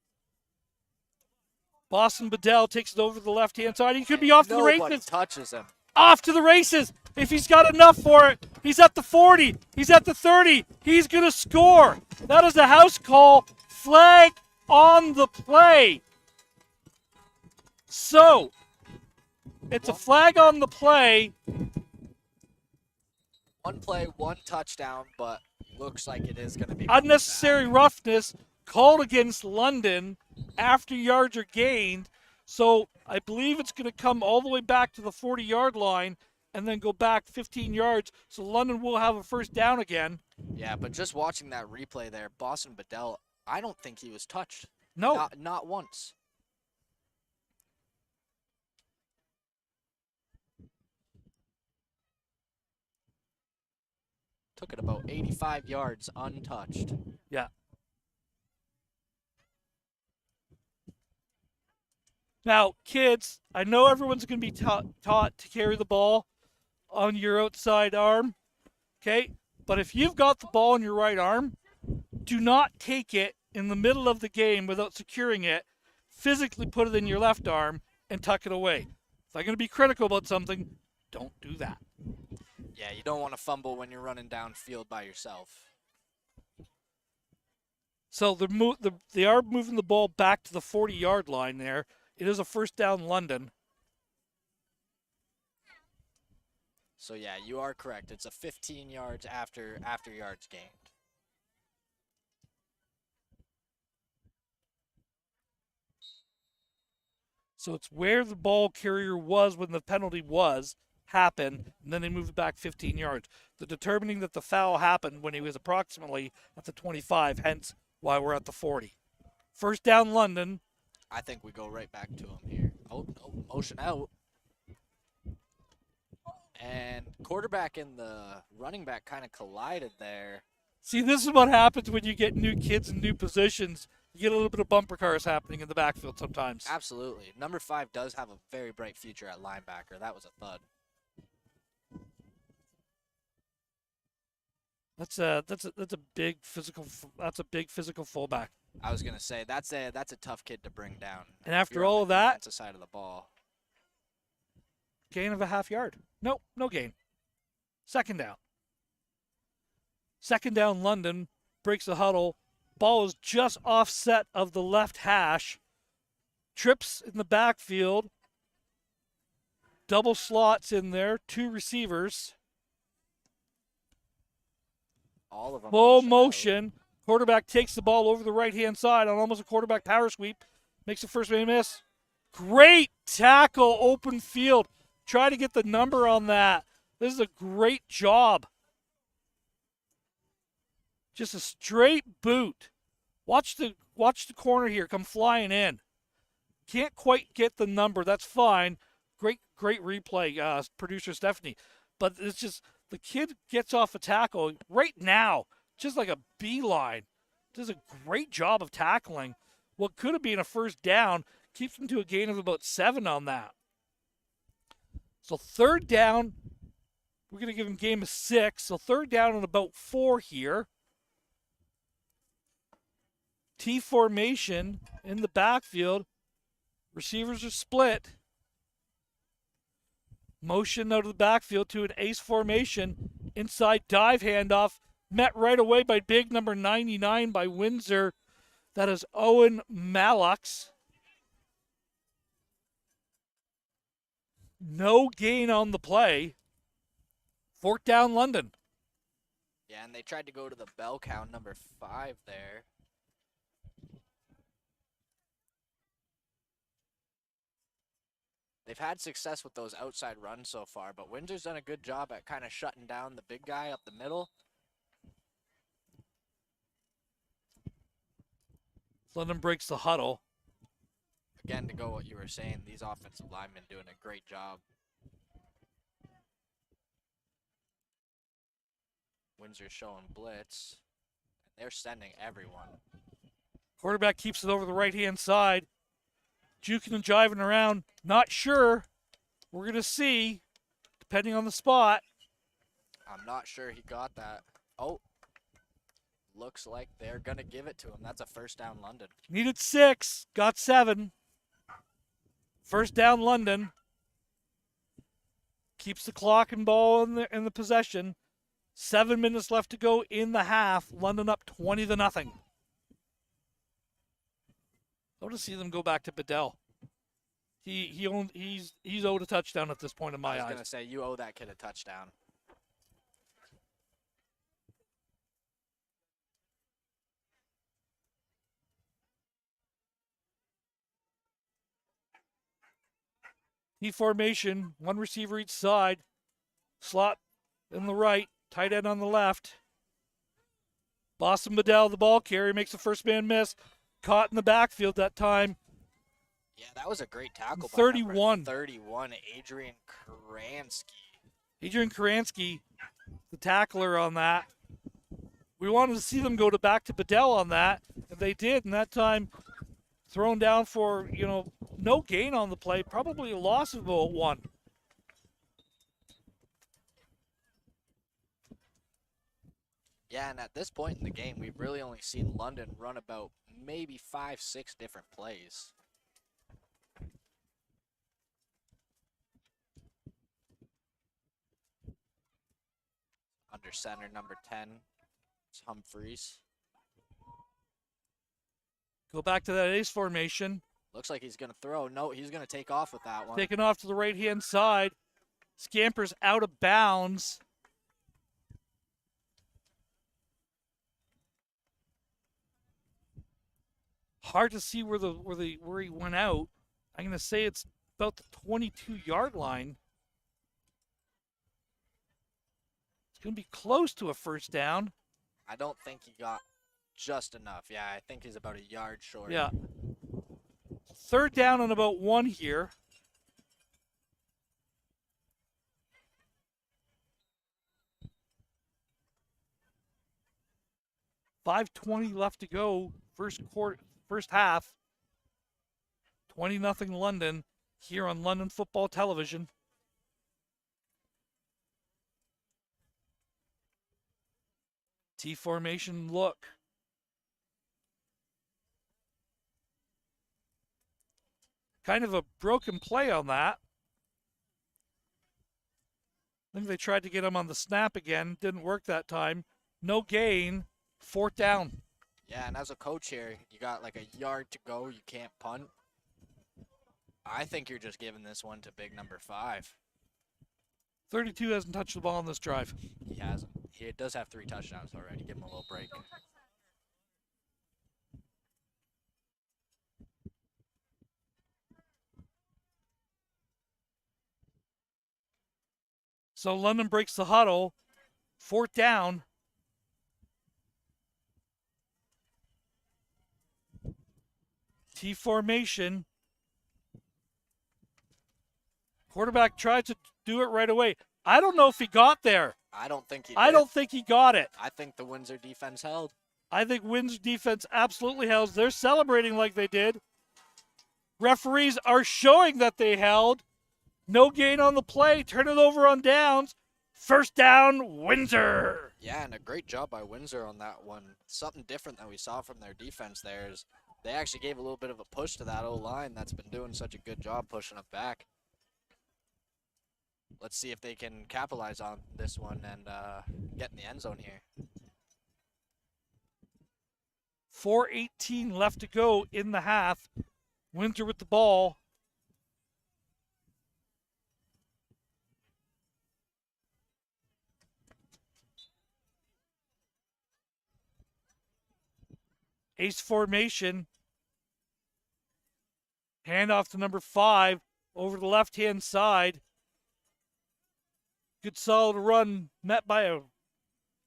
S2: Boston Bedell takes it over the left-hand side. He could be off to the
S1: Nobody
S2: races.
S1: touches him.
S2: Off to the races. If he's got enough for it, he's at the 40. He's at the 30. He's going to score. That is a house call. Flag on the play. So, it's a flag on the play.
S1: One play, one touchdown, but looks like it is going to be
S2: Unnecessary roughness called against London after yards are gained. So I believe it's going to come all the way back to the 40-yard line and then go back 15 yards. So London will have a first down again.
S1: Yeah, but just watching that replay there, Boston Bedell, I don't think he was touched.
S2: No.
S1: Not once. Took it about 85 yards untouched.
S2: Yeah. Now, kids, I know everyone's going to be taught to carry the ball on your outside arm, okay? But if you've got the ball in your right arm, do not take it in the middle of the game without securing it. Physically put it in your left arm and tuck it away. If I'm going to be critical about something, don't do that.
S1: Yeah, you don't want to fumble when you're running downfield by yourself.
S2: So they are moving the ball back to the 40-yard line there. It is a first down, London.
S1: So yeah, you are correct. It's a 15 yards after yards gained.
S2: So it's where the ball carrier was when the penalty happened, and then they moved it back 15 yards. The determining that the foul happened when he was approximately at the 25, hence why we're at the 40. First down, London.
S1: I think we go right back to him here. Oh, no, motion out. And quarterback and the running back kind of collided there.
S2: See, this is what happens when you get new kids in new positions. You get a little bit of bumper cars happening in the backfield sometimes.
S1: Absolutely. Number 5 does have a very bright future at linebacker. That was a thud.
S2: That's a big physical fullback.
S1: I was gonna say that's a tough kid to bring down.
S2: And after all of that,
S1: that's the side of the ball.
S2: Gain of a half yard. Nope, no gain. Second down. Second down, London breaks the huddle. Ball is just offset of the left hash. Trips in the backfield. Double slots in there. 2 receivers.
S1: All of them.
S2: Full motion. Quarterback takes the ball over the right-hand side on almost a quarterback power sweep. Makes the first man miss. Great tackle, open field. Try to get the number on that. This is a great job. Just a straight boot. Watch the corner here come flying in. Can't quite get the number. That's fine. Great replay, producer Stephanie. But it's just the kid gets off a tackle right now, just like a beeline. Does a great job of tackling. What could have been a first down keeps him to a gain of about 7 on that. So third down, we're going to give him game of 6. So third down and about 4 here. T formation in the backfield. Receivers are split. Motion out of the backfield to an ace formation. Inside dive handoff. Met right away by big number 99 by Windsor. That is Owen Mallux. No gain on the play. Fourth down, London.
S1: Yeah, and they tried to go to the bell count, number 5 there. They've had success with those outside runs so far, but Windsor's done a good job at kind of shutting down the big guy up the middle.
S2: London breaks the huddle.
S1: again, to go what you were saying, these offensive linemen doing a great job. Windsor's showing blitz. They're sending everyone.
S2: Quarterback keeps it over the right-hand side. Juking and jiving around. Not sure. We're going to see, depending on the spot.
S1: I'm not sure he got that. Oh, looks like they're going to give it to him. That's a first down, London.
S2: Needed 6, got 7. First down, London. Keeps the clock and ball in the possession. 7 minutes left to go in the half. London up 20-0. I want to see them go back to Bedell. He's owed a touchdown at this point in my eyes.
S1: I was going to say, you owe that kid a touchdown.
S2: T formation, 1 receiver each side. Slot in the right, tight end on the left. Boston Bedell, the ball carrier, makes the first man miss. Caught in the backfield that time.
S1: Yeah, that was a great tackle.
S2: 31.
S1: 31, Adrian Kransky.
S2: Adrian Kransky, the tackler on that. We wanted to see them go back to Bedell on that, and they did. And that time, thrown down for, no gain on the play. Probably a loss of about 1.
S1: Yeah, and at this point in the game, we've really only seen London run about maybe 5-6 different plays. Under center, number 10, it's Humphreys.
S2: Go back to that ace formation.
S1: Looks like he's going to throw. No, he's going to take off with that one.
S2: Taking off to the right-hand side. Scampers out of bounds. Hard to see where he went out. I'm going to say it's about the 22-yard line. It's going to be close to a first down.
S1: I don't think he got just enough. Yeah, I think he's about a yard short.
S2: Yeah. Third down and about 1 here. $5:20 left to go. First half. 20-0 London here on London Football Television. T formation look. Kind of a broken play on that. I think they tried to get him on the snap again. Didn't work that time. No gain. 4th down.
S1: Yeah, and as a coach here, you got like a yard to go. You can't punt. I think you're just giving this one to big number 5.
S2: 32 hasn't touched the ball on this drive.
S1: He hasn't. He does have 3 touchdowns already. Give him a little break.
S2: So London breaks the huddle. 4th down. T formation. Quarterback tried to do it right away. I don't know if he got there.
S1: I don't think he did.
S2: I don't think he got it.
S1: I think the Windsor defense held.
S2: I think Windsor defense absolutely held. They're celebrating like they did. Referees are showing that they held. No gain on the play. Turn it over on downs. First down, Windsor.
S1: Yeah, and a great job by Windsor on that one. Something different that we saw from their defense there is they actually gave a little bit of a push to that O-line that's been doing such a good job pushing it back. Let's see if they can capitalize on this one and get in the end zone here.
S2: 4:18 left to go in the half. Windsor with the ball. Ace formation. Handoff to number 5 over the left-hand side. Good solid run met by a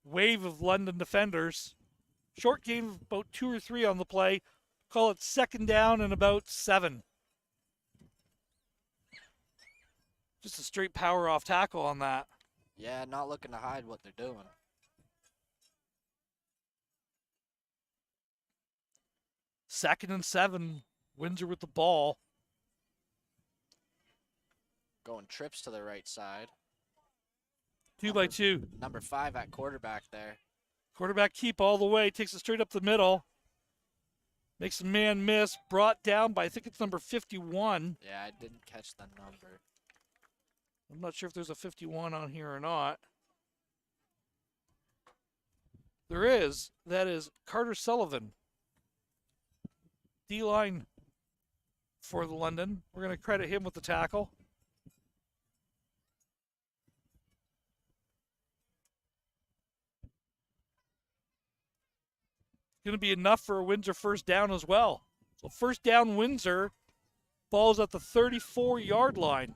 S2: wave of London defenders. Short game of about 2 or 3 on the play. Call it second down and about 7. Just a straight power off tackle on that.
S1: Yeah, not looking to hide what they're doing.
S2: Second and 7. Windsor with the ball.
S1: Going trips to the right side.
S2: 2 by 2.
S1: Number 5 at quarterback there.
S2: Quarterback keep all the way. Takes it straight up the middle. Makes a man miss. Brought down by, I think it's number 51.
S1: Yeah, I didn't catch the number.
S2: I'm not sure if there's a 51 on here or not. There is. That is Carter Sullivan. D-line for the London. We're going to credit him with the tackle. Going to be enough for a Windsor first down as well. So first down Windsor. Ball's at the 34-yard line.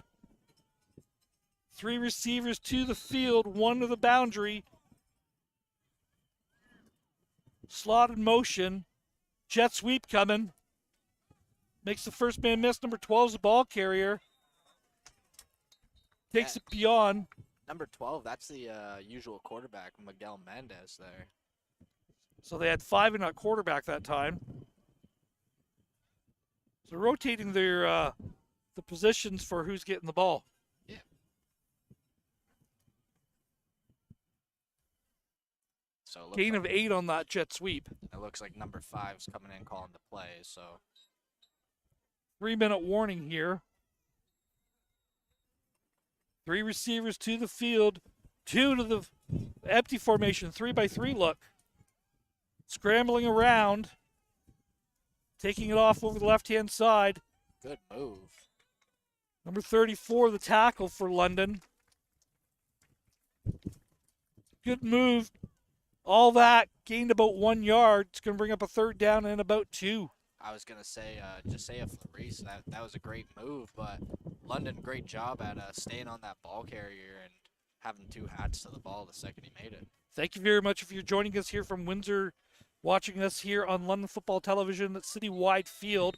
S2: 3 receivers to the field, 1 to the boundary. Slot in motion. Jet sweep coming. Makes the first man miss. Number 12 is the ball carrier. Takes it beyond.
S1: Number 12, that's the usual quarterback, Miguel Mendez there.
S2: So they had 5 and a quarterback that time. So rotating their the positions for who's getting the ball.
S1: Yeah. So
S2: Gain of 8 on that jet sweep.
S1: It looks like number 5's coming in calling the play, so
S2: 3-minute warning here. 3 receivers to the field, 2 to the empty formation, 3 by 3 look. Scrambling around, taking it off over the left-hand side.
S1: good move.
S2: Number 34, the tackle for London. Good move. All that gained about 1 yard. It's going to bring up a third down and about 2.
S1: I was going to say, just say a Flores. That was a great move, but London, great job at staying on that ball carrier and having 2 hats to the ball the second he made it.
S2: Thank you very much if you're joining us here from Windsor, watching us here on London Football Television at Citywide Field.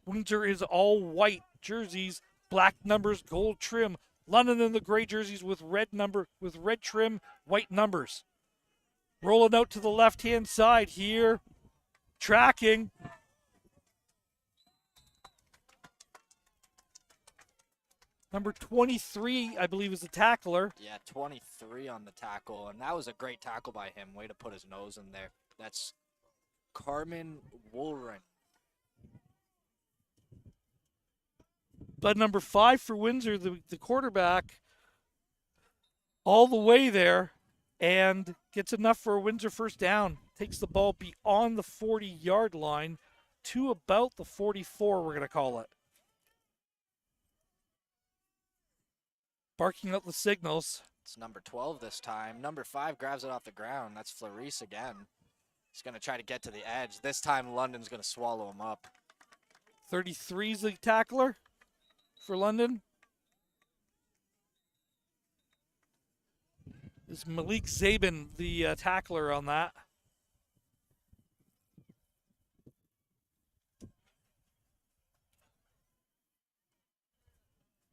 S2: Windsor is all white jerseys, black numbers, gold trim. London in the gray jerseys with red trim, white numbers. Rolling out to the left-hand side here. Tracking. Number 23, I believe, is the tackler.
S1: Yeah, 23 on the tackle, and that was a great tackle by him. Way to put his nose in there. That's Carmen Woolren.
S2: But number 5 for Windsor, the quarterback, all the way there and gets enough for a Windsor first down. Takes the ball beyond the 40-yard line to about the 44, we're going to call it. Barking out the signals.
S1: It's number 12 this time. Number 5 grabs it off the ground. That's Flores again. He's going to try to get to the edge. This time, London's going to swallow him up.
S2: 33 is the tackler for London. Is Malik Zabin the tackler on that?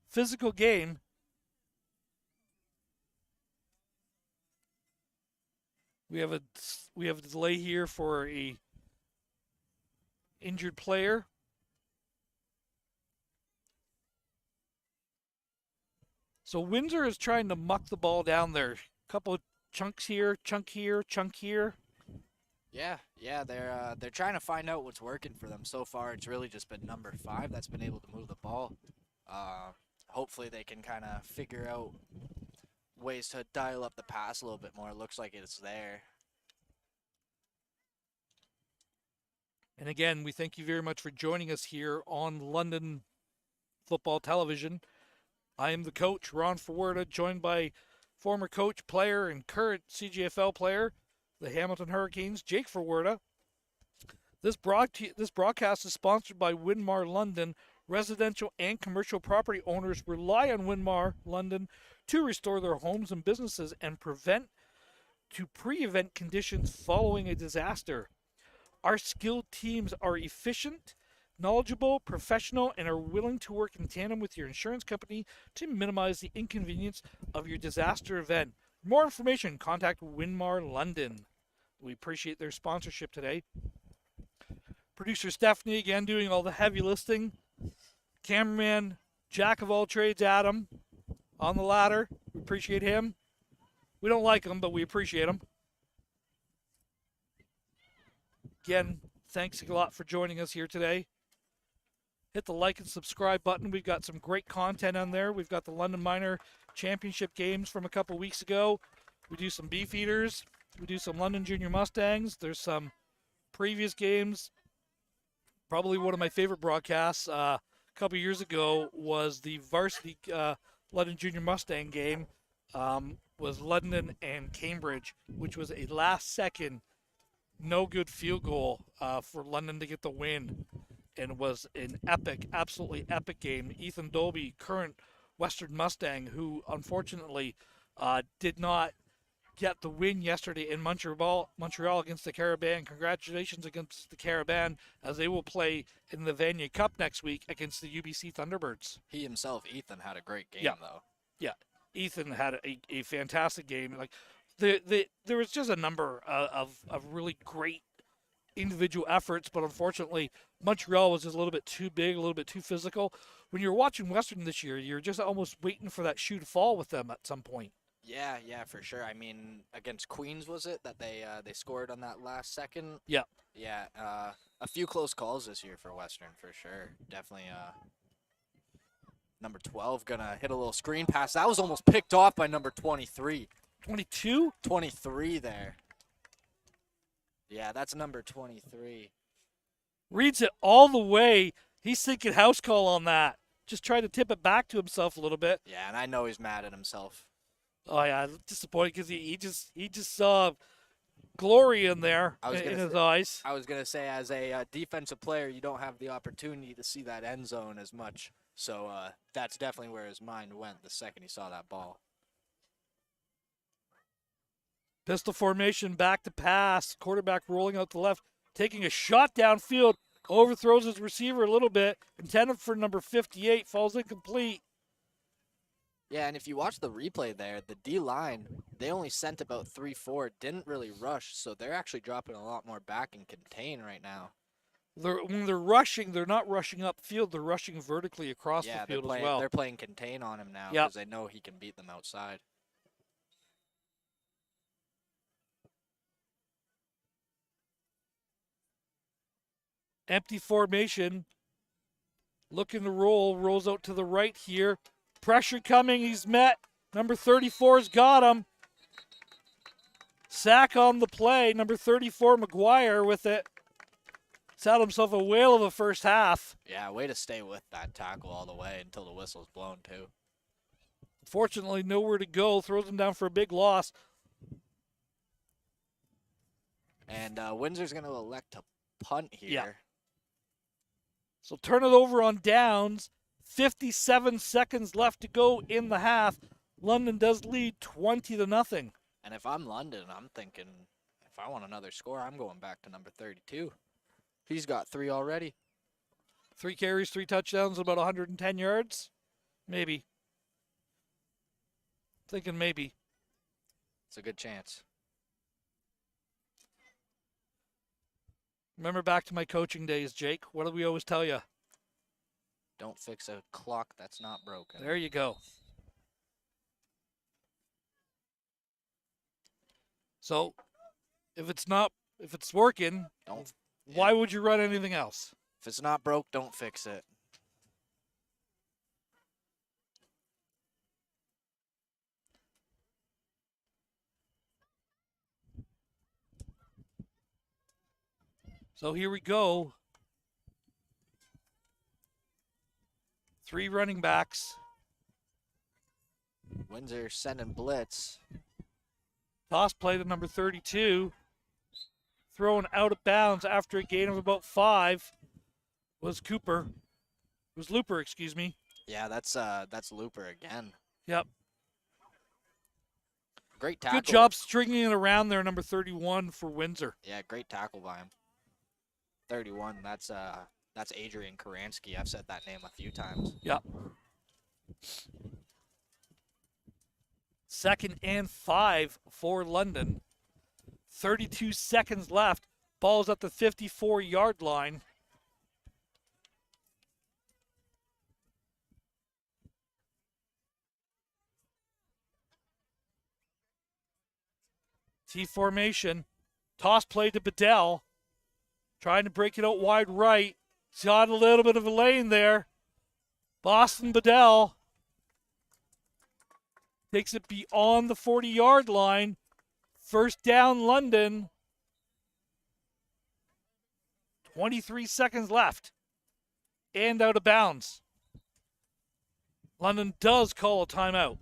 S2: Physical game. We have a delay here for a injured player. So Windsor is trying to muck the ball down there. Couple of chunks here, chunk here, chunk here.
S1: Yeah, they're trying to find out what's working for them. So far, it's really just been number 5 that's been able to move the ball. Hopefully, they can kind of figure out ways to dial up the pass a little bit more. It looks like it's there.
S2: And again, we thank you very much for joining us here on London Football Television. I am the coach, Ron Forwerda, joined by former coach, player, and current CGFL player, the Hamilton Hurricanes, Jake Forwerda. This broadcast is sponsored by Winmar London. Residential and commercial property owners rely on Winmar London to restore their homes and businesses and prevent conditions following a disaster. Our skilled teams are efficient, knowledgeable, professional, and are willing to work in tandem with your insurance company to minimize the inconvenience of your disaster event. For more information, contact Winmar London. We appreciate their sponsorship today. Producer Stephanie again doing all the heavy lifting. Cameraman, jack of all trades, Adam, on the ladder. We appreciate him. We don't like him, but we appreciate him. Again, thanks a lot for joining us here today. Hit the like and subscribe button. We've got some great content on there. We've got the London Minor Championship games from a couple weeks ago. We do some Beefeaters. We do some London Junior Mustangs. There's some previous games. Probably one of my favorite broadcasts a couple years ago was the varsity London Junior Mustang game. Was London and Cambridge, which was a last-second no-good field goal for London to get the win. And was an epic, absolutely epic game. Ethan Dolby, current Western Mustang, who unfortunately did not get the win yesterday in Montreal against the Carabin. Congratulations against the Carabin, as they will play in the Vanier Cup next week against the UBC Thunderbirds.
S1: He himself, Ethan, had a great game, though.
S2: Yeah, Ethan had a fantastic game. Like there was just a number of really great individual efforts, but unfortunately Montreal was just a little bit too big, a little bit too physical. When you're watching Western this year, you're just almost waiting for that shoe to fall with them at some point.
S1: Yeah, for sure. I mean, against Queens, was it that they scored on that last second?
S2: Yeah.
S1: Yeah, a few close calls this year for Western, for sure. Definitely number 12 gonna hit a little screen pass. That was almost picked off by number 23.
S2: 22?
S1: 23 there. Yeah, that's number 23.
S2: Reads it all the way. He's thinking house call on that. Just trying to tip it back to himself a little bit.
S1: Yeah, and I know he's mad at himself.
S2: Oh yeah, disappointed because he just saw glory in there in his eyes.
S1: I was gonna say, as a defensive player, you don't have the opportunity to see that end zone as much. So that's definitely where his mind went the second he saw that ball.
S2: Pistol formation, back to pass. Quarterback rolling out the left, taking a shot downfield. Overthrows his receiver a little bit. Intended for number 58, falls incomplete.
S1: Yeah, and if you watch the replay there, the D-line, they only sent about 3-4, didn't really rush, so they're actually dropping a lot more back and contain right now.
S2: When they're rushing, they're not rushing upfield, they're rushing vertically across the field as well.
S1: They're playing contain on him now because they know he can beat them outside.
S2: Empty formation. Looking to roll, rolls out to the right here. Pressure coming, he's met. Number 34's got him. Sack on the play. Number 34, McGuire, with it. He's had himself a whale of a first half.
S1: Yeah, way to stay with that tackle all the way until the whistle's blown, too.
S2: Fortunately, nowhere to go. Throws him down for a big loss.
S1: And Windsor's going to elect to punt here.
S2: Yeah. So turn it over on downs. 57 seconds left to go in the half. London does lead 20-0.
S1: And if I'm London, I'm thinking, if I want another score, I'm going back to number 32. He's got 3 already.
S2: 3 carries, 3 touchdowns, about 110 yards. Maybe. Thinking maybe.
S1: It's a good chance.
S2: Remember back to my coaching days, Jake. What do we always tell you?
S1: Don't fix a clock that's not broken.
S2: There you go. So, if it's working, why would you run anything else?
S1: If it's not broke, don't fix it.
S2: So here we go. 3 running backs.
S1: Windsor sending blitz.
S2: Toss play to number 32. Thrown out of bounds after a gain of about 5 was Looper, excuse me.
S1: Yeah, that's Looper again.
S2: Yep.
S1: Great tackle.
S2: Good job stringing it around there, number 31 for Windsor.
S1: Yeah, great tackle by him. 31, that's That's Adrian Karansky. I've said that name a few times.
S2: Yep. 2nd and 5 for London. 32 seconds left. Ball's at the 54-yard line. T formation. Toss play to Bedell. Trying to break it out wide right. He's got a little bit of a lane there. Boston Bedell takes it beyond the 40-yard line. First down, London. 23 seconds left. And out of bounds. London does call a timeout.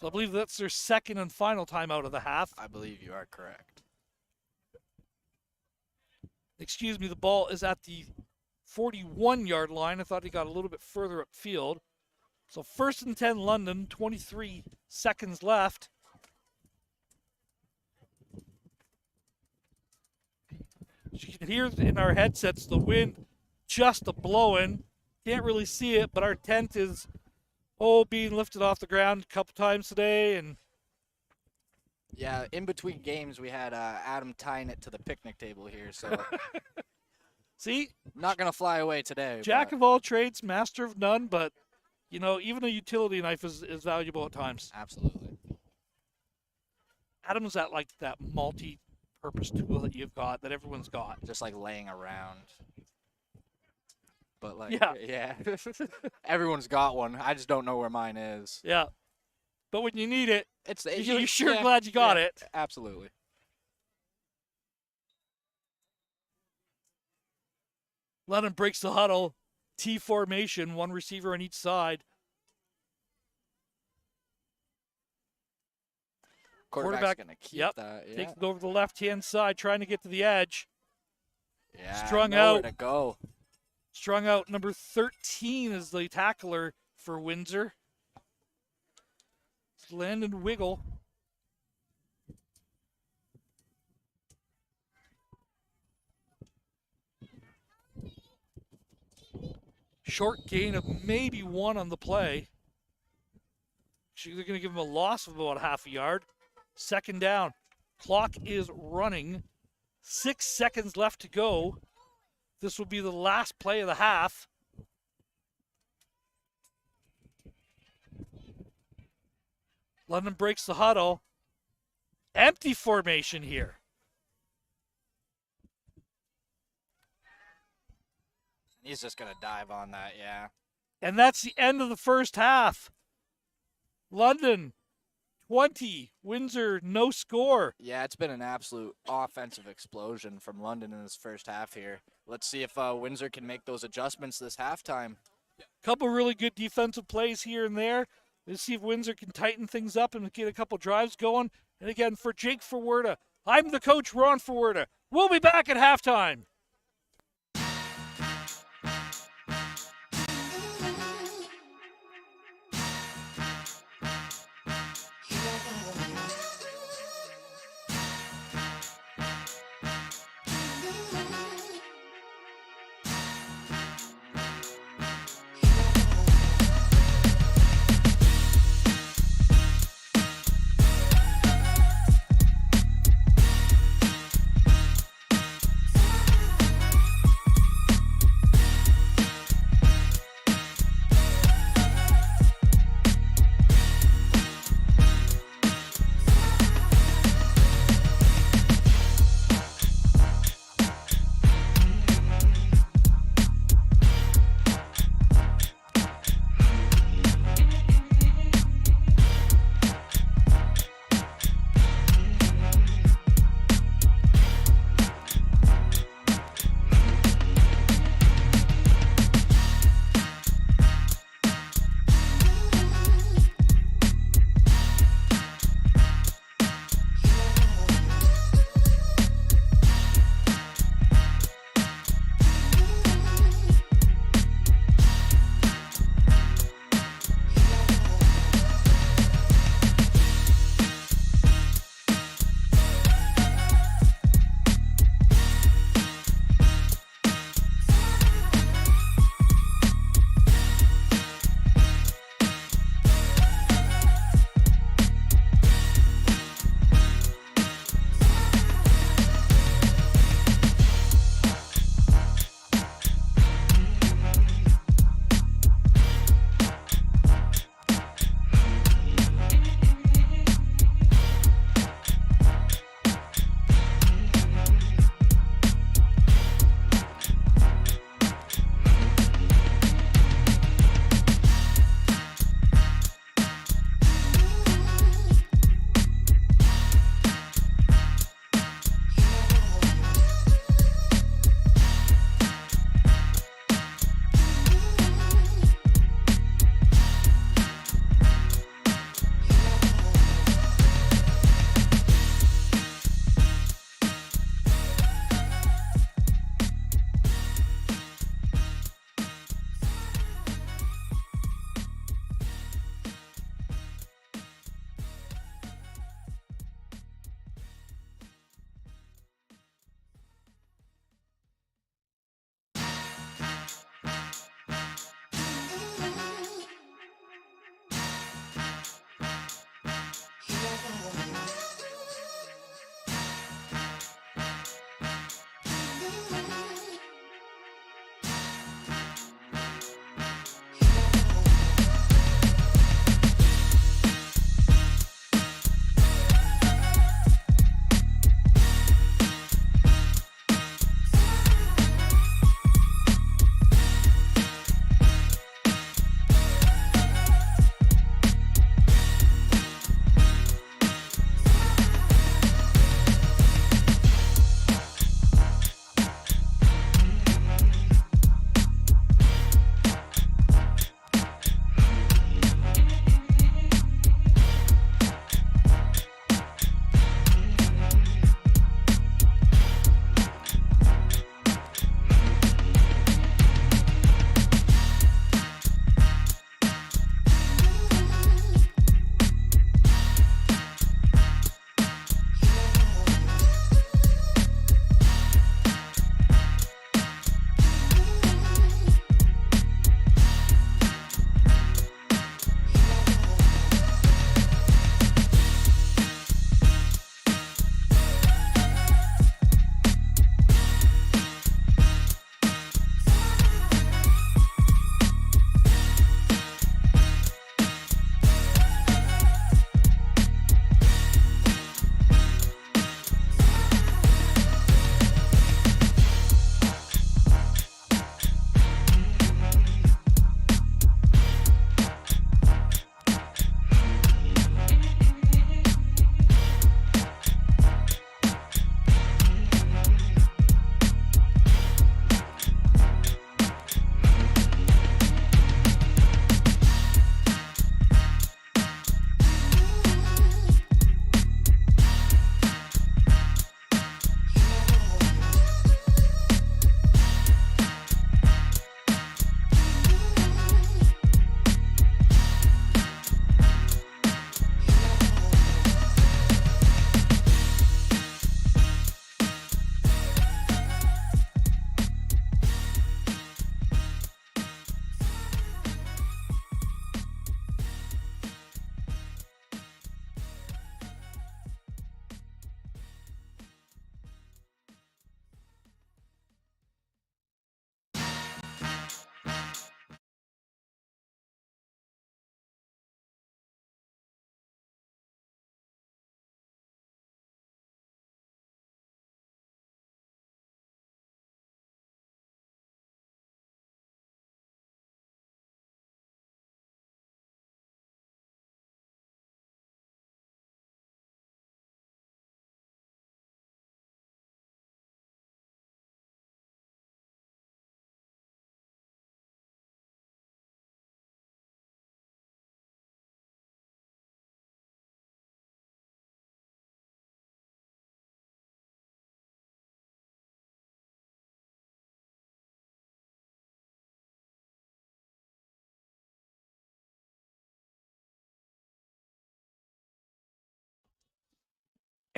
S2: So I believe that's their second and final timeout of the half.
S1: I believe you are correct.
S2: Excuse me, the ball is at the 41-yard line. I thought he got a little bit further upfield. So 1st and 10 London, 23 seconds left. As you can hear in our headsets, the wind just a-blowing. Can't really see it, but our tent is, being lifted off the ground a couple times today. And
S1: yeah, in between games, we had Adam tying it to the picnic table here, so
S2: see,
S1: not going to fly away today.
S2: Jack of all trades, master of none, but, even a utility knife is valuable at times.
S1: Absolutely.
S2: Adam's that multi-purpose tool that you've got, that everyone's got.
S1: Just like laying around. But
S2: yeah.
S1: Everyone's got one. I just don't know where mine is.
S2: Yeah. But when you need it,
S1: It's
S2: you're sure glad you got it.
S1: Absolutely.
S2: Lennon breaks the huddle. T formation, one receiver on each side.
S1: Quarterback's going to keep that. Yeah.
S2: Takes it over the left-hand side, trying to get to the edge.
S1: Yeah.
S2: Strung
S1: nowhere
S2: out.
S1: to go.
S2: Strung out. Number 13 is the tackler for Windsor. It's Landon Wiggle. Short gain of maybe 1 on the play. They're going to give him a loss of about half a yard. 2nd down. Clock is running. 6 seconds left to go. This will be the last play of the half. London breaks the huddle. Empty formation here.
S1: He's just going to dive on that, yeah.
S2: And that's the end of the first half. London, 20. Windsor, no score.
S1: Yeah, it's been an absolute offensive explosion from London in this first half here. Let's see if Windsor can make those adjustments this halftime.
S2: Couple really good defensive plays here and there. Let's see if Windsor can tighten things up and get a couple drives going. And again, for Jake Forwerda, I'm the coach, Ron Forwerda. We'll be back at halftime.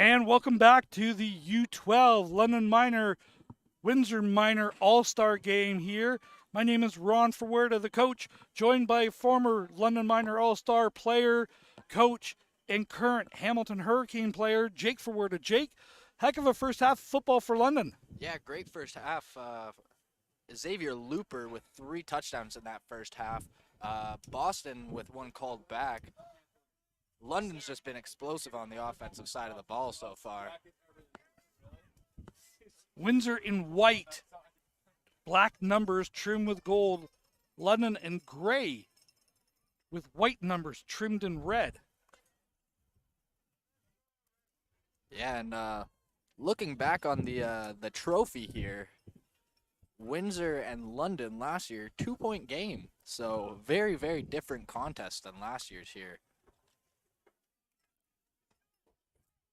S2: And welcome back to the U12 London Minor Windsor Minor All-Star game here. My name is Ron Ferwerda, the coach, joined by former London Minor All-Star player, coach, and current Hamilton Hurricane player, Jake Ferwerda. Jake, heck of a first half of football for London.
S1: Yeah, great first half. Xavier Looper with 3 touchdowns in that first half. Boston with 1 called back. London's just been explosive on the offensive side of the ball so far.
S2: Windsor in white, black numbers trimmed with gold. London in gray with white numbers trimmed in red.
S1: Yeah, and looking back on the trophy here, Windsor and London last year, 2-point game. So very, very different contest than last year's here.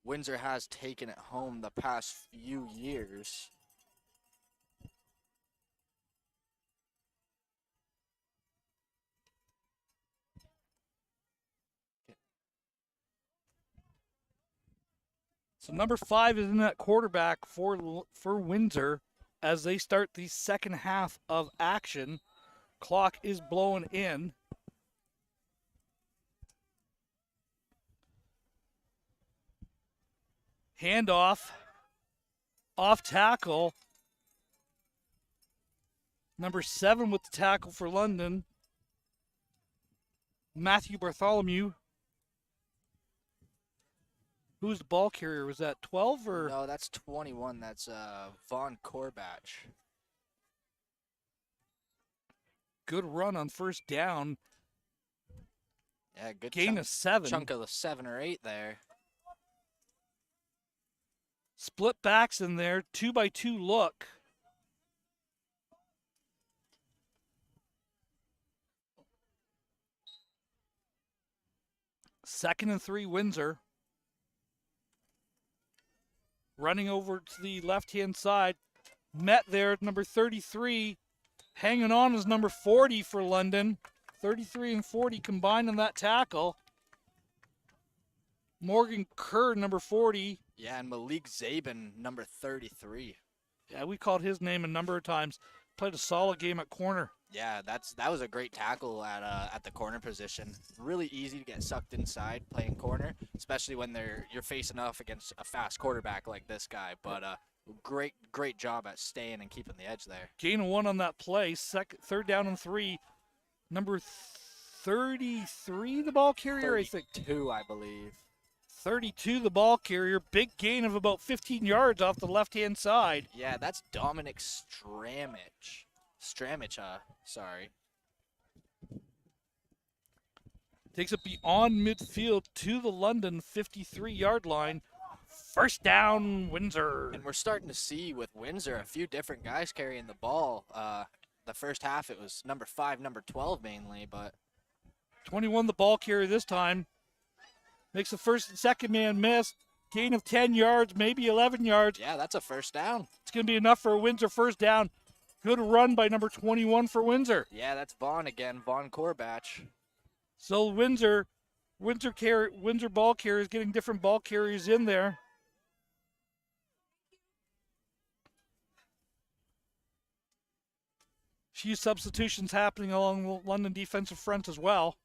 S1: Windsor has taken it home the past few years.
S2: So number 5 is in that quarterback for Windsor as they start the second half of action. Clock is blowing in. Handoff, off tackle. Number 7 with the tackle for London, Matthew Bartholomew. Who's the ball carrier? Was that 12 or?
S1: No, that's 21. That's Von Corbach.
S2: Good run on first down.
S1: Yeah, good
S2: Gain of 7.
S1: chunk of the 7 or 8 there.
S2: Split backs in there, 2-by-2 look. Second and 3, Windsor. Running over to the left-hand side. Met there at number 33. Hanging on is number 40 for London. 33 and 40 combined in that tackle. Morgan Kerr, number 40.
S1: Yeah, and Malik Zabin, number 33.
S2: Yeah, we called his name a number of times. Played a solid game at corner.
S1: Yeah, that was a great tackle at the corner position. Really easy to get sucked inside playing corner, especially when you're facing off against a fast quarterback like this guy. But great job at staying and keeping the edge there.
S2: Gain of 1 on that play. Third down and 3. Number 33, the ball carrier, I think.
S1: 32, I believe.
S2: 32, the ball carrier. Big gain of about 15 yards off the left-hand side.
S1: Yeah, that's Dominic Stramich. Sorry.
S2: Takes it beyond midfield to the London 53-yard line. First down, Windsor.
S1: And we're starting to see with Windsor a few different guys carrying the ball. The first half it was number 5, number 12 mainly, but
S2: 21, the ball carrier this time. Makes the first and second man miss. Gain of 10 yards, maybe 11 yards.
S1: yeah, that's a first down.
S2: It's going to be enough for a Windsor first down. Good run by number 21 for Windsor.
S1: Yeah, that's Vaughn again, Von Corbach.
S2: So Windsor ball carriers getting different ball carriers in there. Few substitutions happening along the London defensive front as well.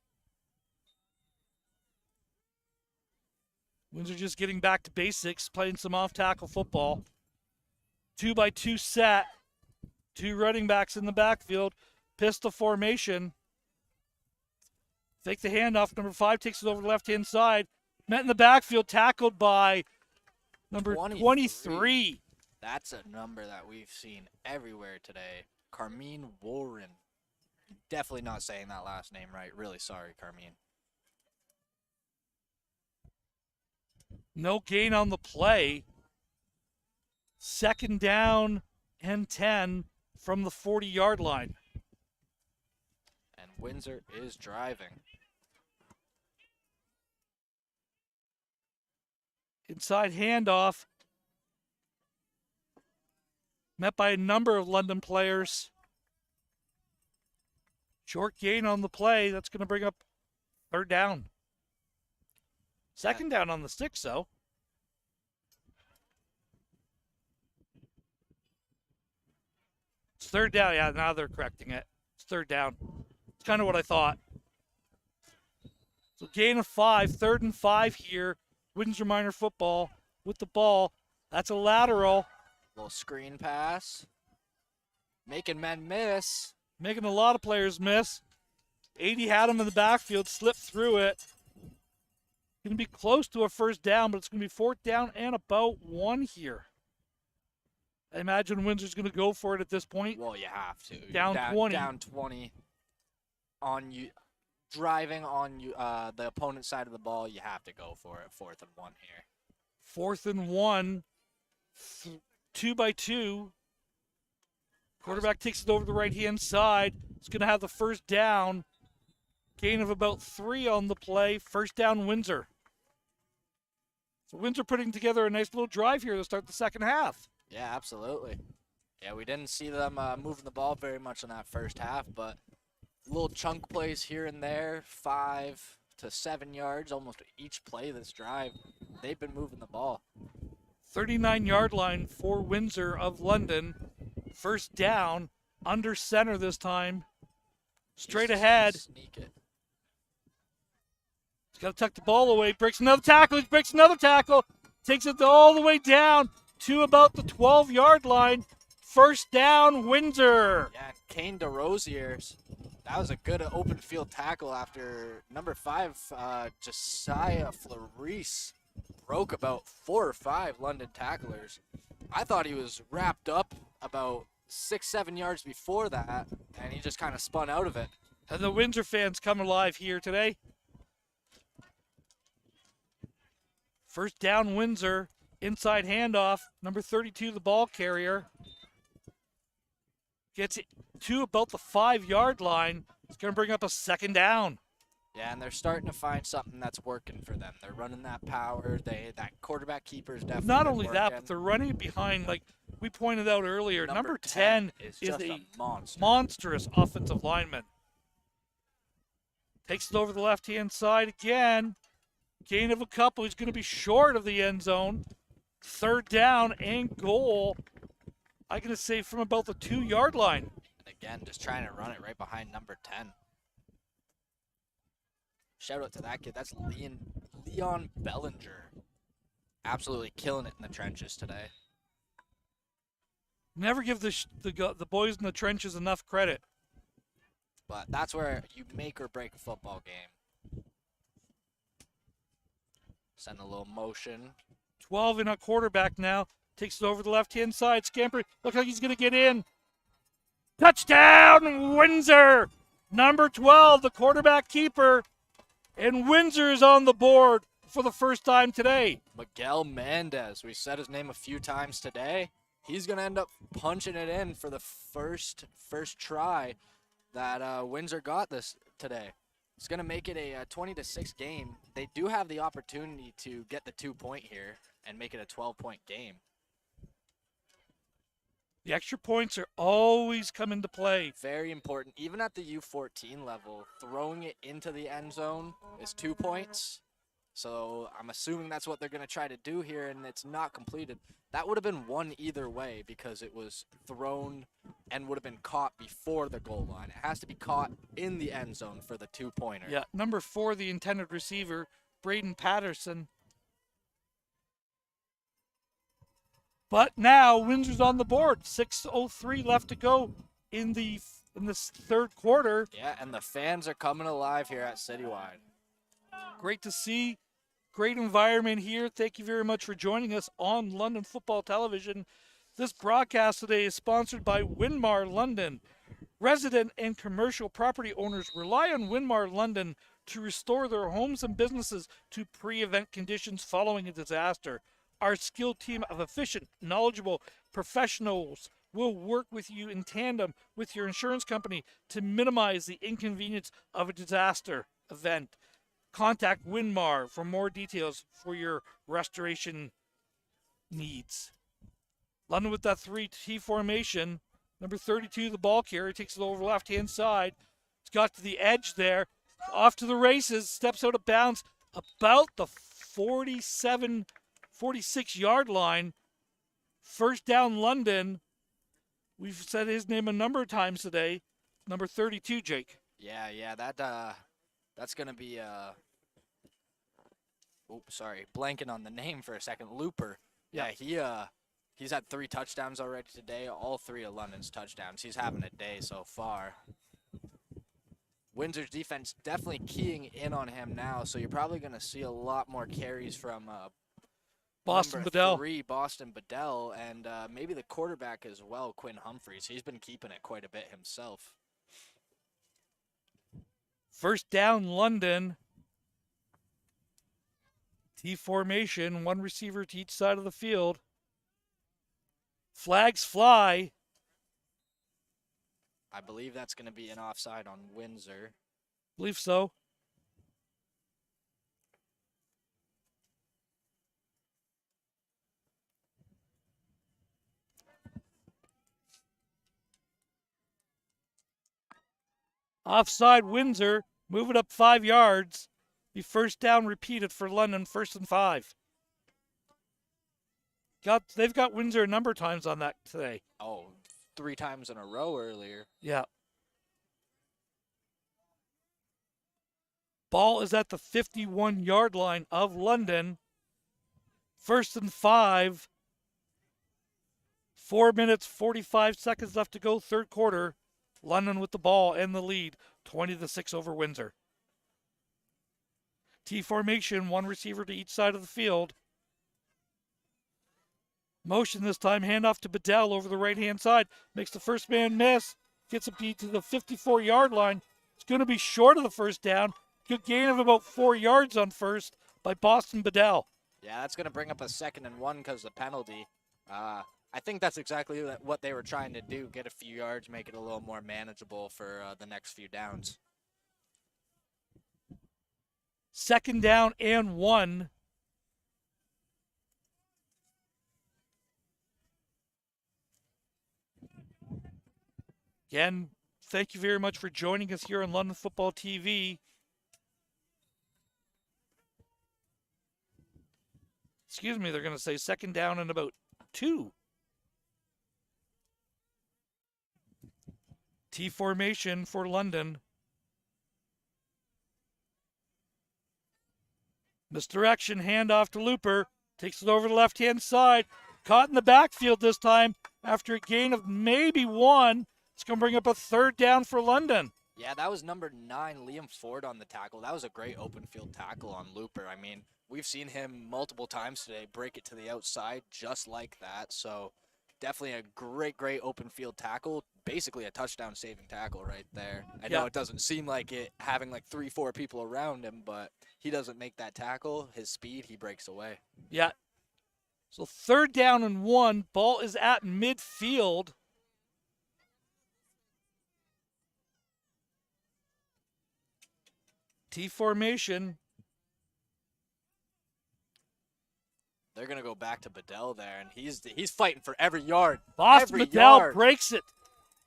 S2: Windsor just getting back to basics, playing some off-tackle football. 2-by-2 set. 2 running backs in the backfield. Pistol formation. Fake the handoff. Number 5 takes it over the left-hand side. Met in the backfield, tackled by number 23.
S1: That's a number that we've seen everywhere today. Carmine Warren. Definitely not saying that last name right. Really sorry, Carmine.
S2: No gain on the play. Second down and 10 from the 40-yard line.
S1: And Windsor is driving.
S2: Inside handoff. Met by a number of London players. Short gain on the play. That's going to bring up third down. Second down on the 6, though. It's third down. Yeah, now they're correcting it. It's third down. It's kind of what I thought. So gain of 5, 3rd and 5 here. Windsor Minor football with the ball. That's a lateral.
S1: Little screen pass. Making men miss.
S2: Making a lot of players miss. 80 had him in the backfield, slipped through it. Going to be close to a first down, but it's going to be 4th down and about 1 here. I imagine Windsor's going to go for it at this point.
S1: Well, you have to.
S2: Down 20.
S1: Down 20. On you, driving on you, the opponent's side of the ball, you have to go for it. 4th and 1 here.
S2: 4th and 1. 2 by 2. Quarterback takes it over the right-hand side. It's going to have the first down. Gain of about 3 on the play. First down, Windsor. So Windsor putting together a nice little drive here to start the second half.
S1: Yeah, absolutely. Yeah, we didn't see them moving the ball very much in that first half, but little chunk plays here and there, 5 to 7 yards, almost each play this drive. They've been moving the ball.
S2: 39-yard line for Windsor of London. First down, under center this time. Straight ahead.
S1: Sneak it.
S2: He's got to tuck the ball away. Breaks another tackle. He breaks another tackle. Takes it all the way down to about the 12-yard line. First down, Windsor.
S1: Yeah, Kane DeRosiers. That was a good open field tackle after number 5, Josiah Flores, broke about 4 or 5 London tacklers. I thought he was wrapped up about 6-7 yards before that, and he just kind of spun out of it.
S2: And the Windsor fans come alive here today. First down, Windsor. Inside handoff. Number 32, the ball carrier. Gets it to about the 5-yard line. It's going to bring up a second down.
S1: Yeah, and they're starting to find something that's working for them. They're running that power. That quarterback keeper's definitely
S2: Not
S1: been
S2: only
S1: working.
S2: that, but they're running it behind, like we pointed out earlier. Number 10 is
S1: just
S2: a
S1: monster.
S2: monstrous offensive lineman. Takes it over the left-hand side again. Gain of a couple. He's going to be short of the end zone. Third down and goal. I'm going to say from about the 2-yard line.
S1: And again, just trying to run it right behind number 10. Shout out to that kid. That's Leon Bellinger. Absolutely killing it in the trenches today.
S2: Never give the boys in the trenches enough credit.
S1: But that's where you make or break a football game. Send a little motion.
S2: 12 in a quarterback now. Takes it over the left-hand side. Scamper. Looks like he's going to get in. Touchdown, Windsor. Number 12, the quarterback keeper. And Windsor is on the board for the first time today.
S1: Miguel Mendez. We said his name a few times today. He's going to end up punching it in for the first try that Windsor got this today. It's going to make it a 20-6 game. They do have the opportunity to get the 2-point here and make it a 12-point game.
S2: The extra points are always come into play.
S1: Very important. Even at the U14 level, throwing it into the end zone is 2 points. So I'm assuming that's what they're going to try to do here, and it's not completed. That would have been one either way because it was thrown and would have been caught before the goal line. It has to be caught in the end zone for the 2-pointer.
S2: Yeah, number 4, the intended receiver, Braden Patterson. But now Windsor's on the board. 6:03 left to go in this third quarter.
S1: Yeah, and the fans are coming alive here at Citywide.
S2: Great to see. Great environment here. Thank you very much for joining us on London Football Television. This broadcast today is sponsored by Winmar London. Resident and commercial property owners rely on Winmar London to restore their homes and businesses to pre-event conditions following a disaster. Our skilled team of efficient, knowledgeable professionals will work with you in tandem with your insurance company to minimize the inconvenience of a disaster event. Contact Winmar for more details for your restoration needs. London with that 3T formation. Number 32, the ball carrier, takes it over the left-hand side. It's got to the edge there. Off to the races. Steps out of bounds about the 46-yard line. First down, London. We've said his name a number of times today. Number 32, Jake.
S1: Yeah, that's gonna be oops, sorry, blanking on the name for a second. Looper.
S2: Yeah.
S1: He's had 3 touchdowns already today. All 3 of London's touchdowns. He's having a day so far. Windsor's defense definitely keying in on him now, so you're probably going to see a lot more carries from
S2: Boston
S1: number
S2: Bedell.
S1: 3, Boston Bedell, and maybe the quarterback as well, Quinn Humphreys. He's been keeping it quite a bit himself.
S2: First down, London. T formation, 1 receiver to each side of the field. Flags fly.
S1: I believe that's going to be an offside on Windsor.
S2: Believe so. Offside Windsor. Move it up 5 yards. The first down repeated for London, 1st and 5. They've got Windsor a number of times on that today.
S1: Oh, 3 times in a row earlier.
S2: Yeah. Ball is at the 51-yard line of London. 1st and 5. 4 minutes, 45 seconds left to go, 3rd quarter. London with the ball and the lead, 20-6 over Windsor. T formation, 1 receiver to each side of the field. Motion this time, handoff to Bedell over the right-hand side. Makes the first man miss. Gets it to the 54-yard line. It's going to be short of the first down. Good gain of about 4 yards on first by Boston Bedell.
S1: Yeah, that's going to bring up a 2nd and 1 because of the penalty. I think that's exactly what they were trying to do, get a few yards, make it a little more manageable for the next few downs.
S2: 2nd down and 1. Again, thank you very much for joining us here on London Football TV. Excuse me, they're going to say 2nd down and about 2. T formation for London. Misdirection, handoff to Looper. Takes it over the left-hand side. Caught in the backfield this time after a gain of maybe 1. It's going to bring up a 3rd down for London.
S1: Yeah, that was number 9, Liam Ford on the tackle. That was a great open field tackle on Looper. I mean, we've seen him multiple times today break it to the outside just like that. So definitely a great open field tackle. Basically a touchdown saving tackle right there. I know it doesn't seem like it having like 3-4 people around him, but he doesn't make that tackle. His speed, he breaks away.
S2: Yeah. So 3rd down and 1. Ball is at midfield. T formation.
S1: They're going to go back to Bedell there, and he's fighting for every yard.
S2: Boston
S1: every
S2: Bedell
S1: yard.
S2: breaks it.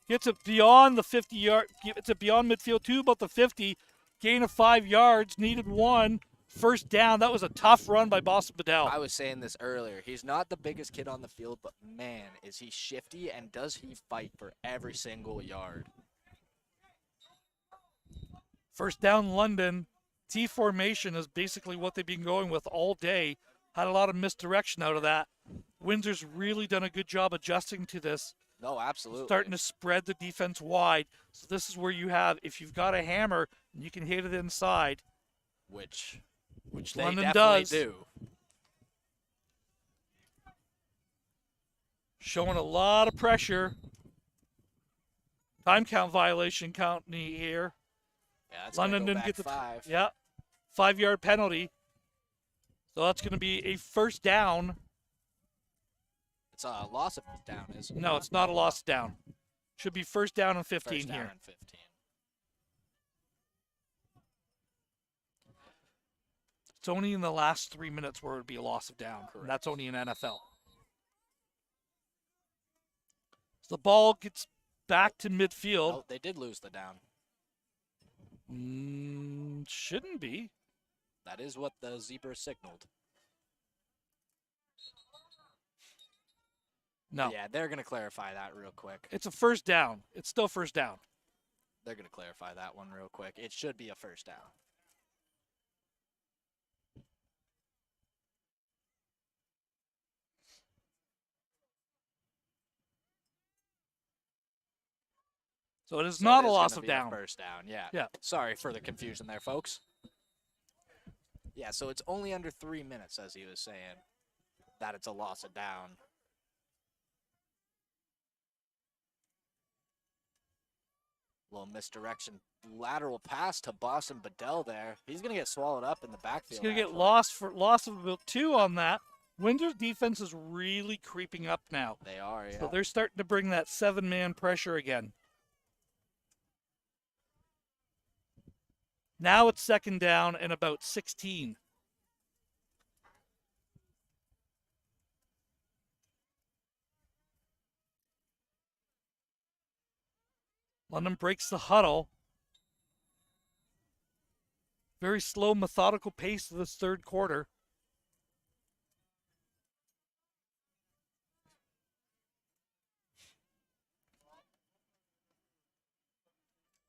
S2: Gets it beyond the 50-yard. Gets it beyond midfield to about the 50. Gain of 5 yards. Needed 1. 1st down. That was a tough run by Boston Bedell.
S1: I was saying this earlier. He's not the biggest kid on the field, but man, is he shifty, and does he fight for every single yard.
S2: 1st down, London. T formation is basically what they've been going with all day. Had a lot of misdirection out of that. Windsor's really done a good job adjusting to this.
S1: No, absolutely.
S2: Starting to spread the defense wide. So this is where you have, if you've got a hammer, and you can hit it inside.
S1: Which
S2: Which
S1: they
S2: London
S1: definitely
S2: does.
S1: do.
S2: Showing a lot of pressure. Time count violation counting here.
S1: Yeah, that's
S2: London
S1: gonna go
S2: didn't get
S1: back
S2: the
S1: 5.
S2: Yeah, 5-yard penalty. So that's going to be a 1st down.
S1: It's a loss of down, isn't it?
S2: No, it's not a loss down. Should be 1st down and 15
S1: First down
S2: here.
S1: and 15.
S2: It's only in the last 3 minutes where it would be a loss of down. And that's only in NFL. So the ball gets back to midfield.
S1: Oh, they did lose the down.
S2: Shouldn't be.
S1: That is what the zebra signaled.
S2: No.
S1: Yeah, they're going to clarify that real quick.
S2: It's a first down. It's still first down.
S1: They're going to clarify that one real quick. It should be a first down.
S2: So it is
S1: So
S2: not
S1: it
S2: a
S1: is
S2: loss
S1: gonna
S2: of
S1: be a
S2: down.
S1: first down, yeah.
S2: Yeah.
S1: Sorry for the confusion there, folks. Yeah, so it's only under 3 minutes, as he was saying, that it's a loss of down. Little misdirection. Lateral pass to Boston Bedell there. He's going to get swallowed up in the backfield.
S2: He's going to get
S1: actually.
S2: loss of about 2 on that. Windsor's defense is really creeping up now.
S1: They are, yeah.
S2: So they're starting to bring that 7-man pressure again. Now it's second down and about 16. London breaks the huddle. Very slow, methodical pace of this third quarter.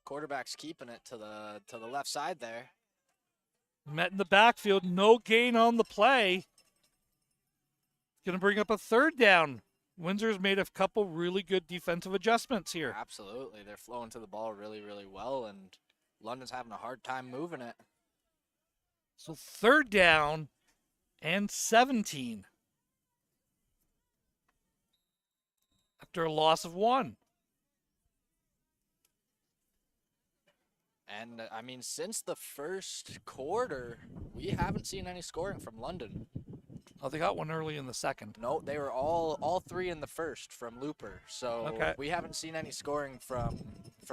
S1: Quarterback's keeping it to the left side there.
S2: Met in the backfield, no gain on the play. Going to bring up a third down. Windsor's made a couple really good defensive adjustments here.
S1: Absolutely. They're flowing to the ball really, really well, and London's having a hard time moving it.
S2: So third down and 17. After a loss of 1.
S1: And, I mean, since the first quarter, we haven't seen any scoring from London.
S2: Oh, they got one early in the second.
S1: No, they were all 3 in the first from Looper. So
S2: okay.
S1: We haven't seen any scoring from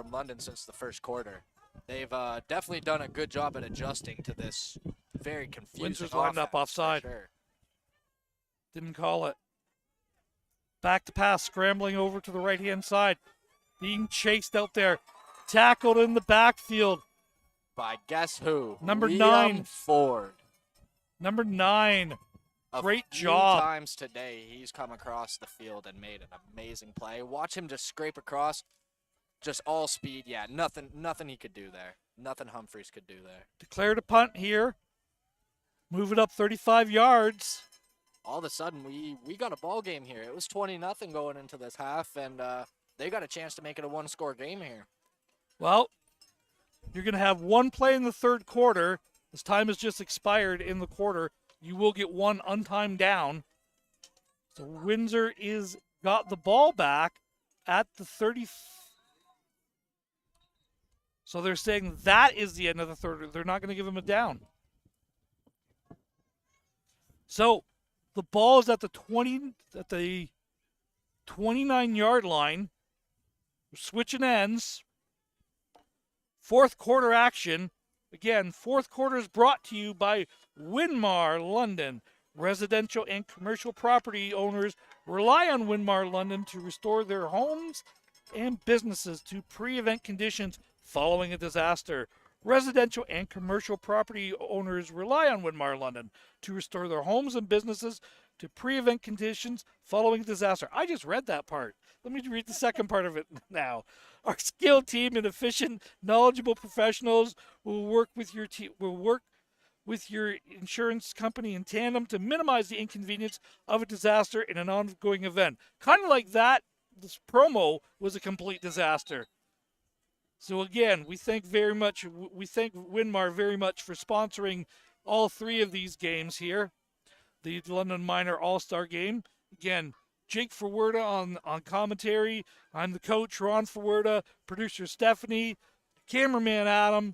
S1: London since the first quarter. They've definitely done a good job at adjusting to this very confusing
S2: Windsor's lined up offside.
S1: Sure.
S2: Didn't call it. Back to pass, scrambling over to the right-hand side. Being chased out there. Tackled in the backfield.
S1: By guess who?
S2: Number
S1: Liam
S2: 9.
S1: Ford.
S2: Number 9. Great
S1: few
S2: job.
S1: Times today he's come across the field and made an amazing play. Watch him just scrape across, just all speed. Yeah, nothing he could do there. Nothing Humphreys could do there.
S2: Declared a punt here. Move it up 35 yards.
S1: All of a sudden we got a ball game here. It was 20-0 going into this half, and they got a chance to make it a one-score game here.
S2: Well, you're going to have one play in the third quarter. This time has just expired in the quarter. You will get one untimed down. So Windsor is got the ball back at the 30. So they're saying that is the end of the third. They're not going to give him a down. So the ball is at the 29-yard line. We're switching ends. Fourth quarter action. Again, fourth quarter is brought to you by Winmar London. Residential and commercial property owners rely on Winmar London to restore their homes and businesses to pre-event conditions following a disaster. Residential and commercial property owners rely on Winmar London to restore their homes and businesses to pre-event conditions following a disaster. I just read that part. Let me read the second part of it now. Our skilled team and efficient, knowledgeable professionals will work with your insurance company in tandem to minimize the inconvenience of a disaster in an ongoing event. Kind of like that, this promo was a complete disaster. So again, we thank Winmar very much for sponsoring all 3 of these games here. The London Minor All-Star Game. Again, Jake Forwerda on commentary. I'm the coach, Ron Forwerda, producer Stephanie, cameraman Adam.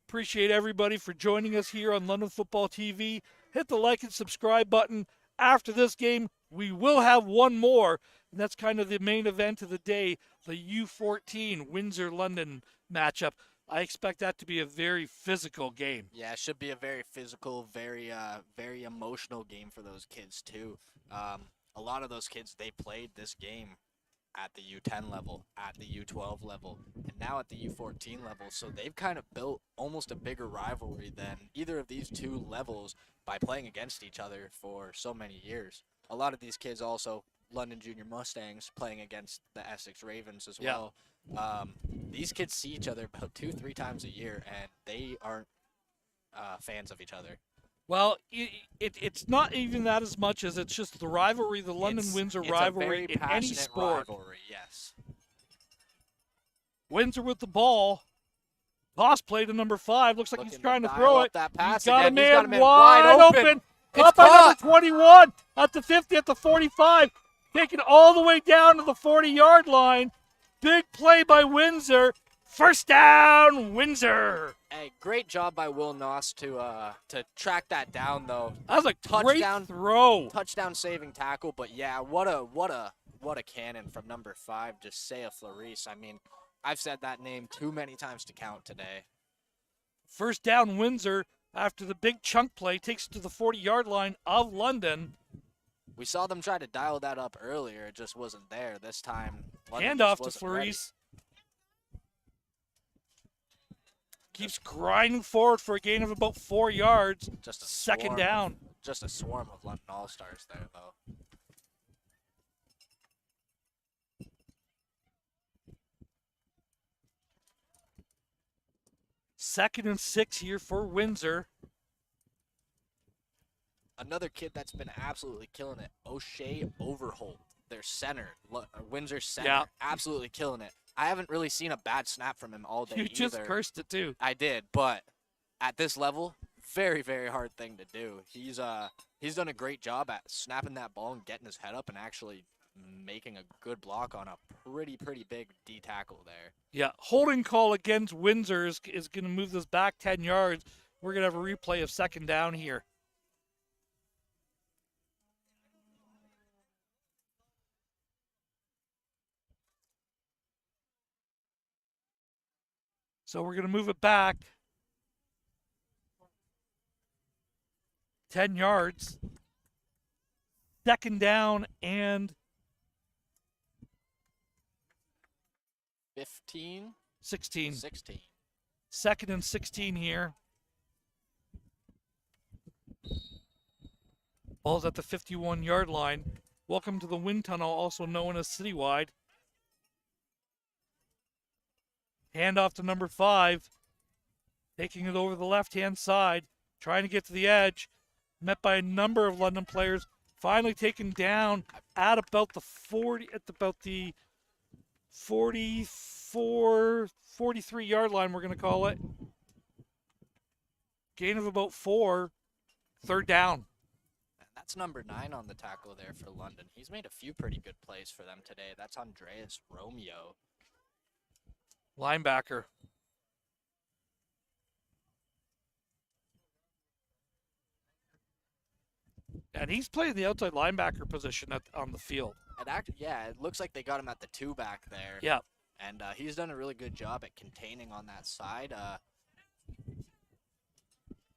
S2: Appreciate everybody for joining us here on London Football TV. Hit the like and subscribe button. After this game, we will have one more, and that's kind of the main event of the day, the U14 Windsor-London matchup. I expect that to be a very physical game.
S1: Yeah, it should be a very physical, very emotional game for those kids too. A lot of those kids, they played this game at the U10 level, at the U12 level, and now at the U14 level. So they've kind of built almost a bigger rivalry than either of these 2 levels by playing against each other for so many years. A lot of these kids also London Junior Mustangs playing against the Essex Ravens as
S2: Yeah.
S1: well. These kids see each other about 2-3 times a year, and they aren't fans of each other.
S2: Well, it's not even that as much as it's just the rivalry, the London-Windsor rivalry
S1: a very
S2: in any
S1: passionate
S2: sport.
S1: rivalry, yes.
S2: Windsor with the ball. Toss play to number 5. Looks like
S1: Looking
S2: he's trying to
S1: dial
S2: throw
S1: up
S2: it.
S1: that pass
S2: He's got
S1: again.
S2: a
S1: He's got
S2: man
S1: a man wide open. It's
S2: Caught by number
S1: caught.
S2: 21 at the 50, at the 45. Taken all the way down to the 40-yard line. Big play by Windsor. First down, Windsor.
S1: Hey, great job by Will Noss to track that down though.
S2: That was a great throw.
S1: Touchdown saving tackle, but yeah, what a cannon from number 5, Desea Flores. I mean, I've said that name too many times to count today.
S2: First down, Windsor, after the big chunk play, takes it to the 40-yard line of London.
S1: We saw them try to dial that up earlier. It just wasn't there. This time, London
S2: Handoff
S1: just
S2: to
S1: wasn't ready.
S2: Flores. Keeps grinding forward for a gain of about 4 yards.
S1: Just a
S2: Second
S1: swarm
S2: down.
S1: Just a swarm of London All-Stars there, though.
S2: Second and 6 here for Windsor.
S1: Another kid that's been absolutely killing it, O'Shea Overholt, their center, Windsor center,
S2: Yeah.
S1: absolutely killing it. I haven't really seen a bad snap from him all day
S2: You
S1: either.
S2: just cursed it too.
S1: I did, but at this level, very, very hard thing to do. He's done a great job at snapping that ball and getting his head up and actually making a good block on a pretty big D tackle there.
S2: Yeah, holding call against Windsor is going to move this back 10 yards. We're going to have a replay of second down here. So we're going to move it back 10 yards. Second down and
S1: 15,
S2: 16.
S1: 16.
S2: Second and 16 here. Ball's at the 51-yard line. Welcome to the wind tunnel, also known as Citywide. Handoff to number 5. Taking it over the left-hand side. Trying to get to the edge. Met by a number of London players. Finally taken down at about the 40, at about the 44, 43-yard line, we're going to call it. Gain of about 4. Third down.
S1: That's number 9 on the tackle there for London. He's made a few pretty good plays for them today. That's Andreas Romeo.
S2: Linebacker. And he's playing the outside linebacker position on the field.
S1: Yeah, it looks like they got him at the 2 back there.
S2: Yeah.
S1: And he's done a really good job at containing on that side.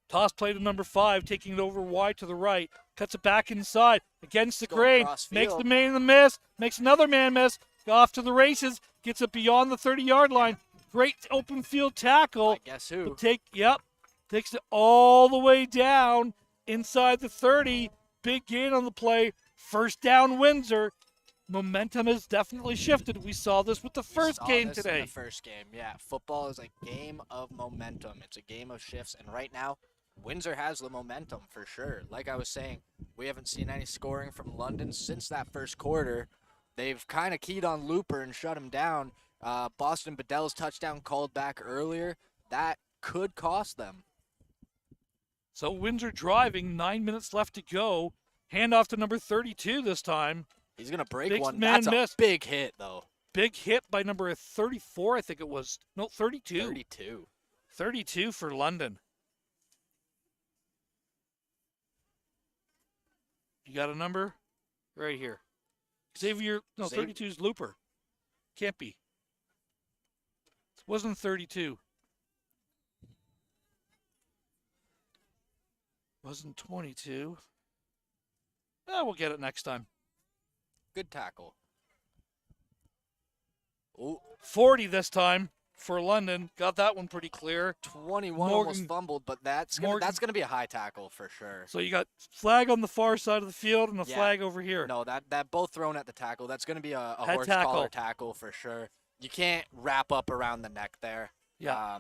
S2: Toss play to number 5, taking it over wide to the right. Cuts it back inside against the
S1: Going
S2: grain.
S1: cross
S2: Makes
S1: field.
S2: the man miss. Makes another man miss. Off to the races. Gets it beyond the 30-yard line. Great open field tackle.
S1: I guess who?
S2: Takes it all the way down inside the 30. Big gain on the play. First down, Windsor. Momentum has definitely shifted. We saw this with the first game today.
S1: In the first game, yeah. Football is a game of momentum. It's a game of shifts, and right now, Windsor has the momentum for sure. Like I was saying, we haven't seen any scoring from London since that first quarter. They've kind of keyed on Looper and shut him down. Boston Bedell's touchdown called back earlier. That could cost them.
S2: So Windsor driving, 9 minutes left to go. Handoff to number 32 this time.
S1: He's going to break
S2: Big
S1: one.
S2: man
S1: That's
S2: miss.
S1: a big hit, though.
S2: Big hit by number 34, I think it was. No, 32.
S1: 32.
S2: 32 for London. You got a number? Right here. Xavier, no, 32 is Looper. Can't be. It wasn't 32. Wasn't 22. We'll get it next time.
S1: Good tackle. Ooh.
S2: 40 this time. for London. Got that one pretty clear.
S1: 21 almost
S2: Morgan-
S1: fumbled, but that's gonna be a high tackle for sure.
S2: So you got flag on the far side of the field and a
S1: Yeah.
S2: flag over here.
S1: No, that both thrown at the tackle. That's gonna be a
S2: Head
S1: horse collar tackle for sure. You can't wrap up around the neck there.
S2: Yeah.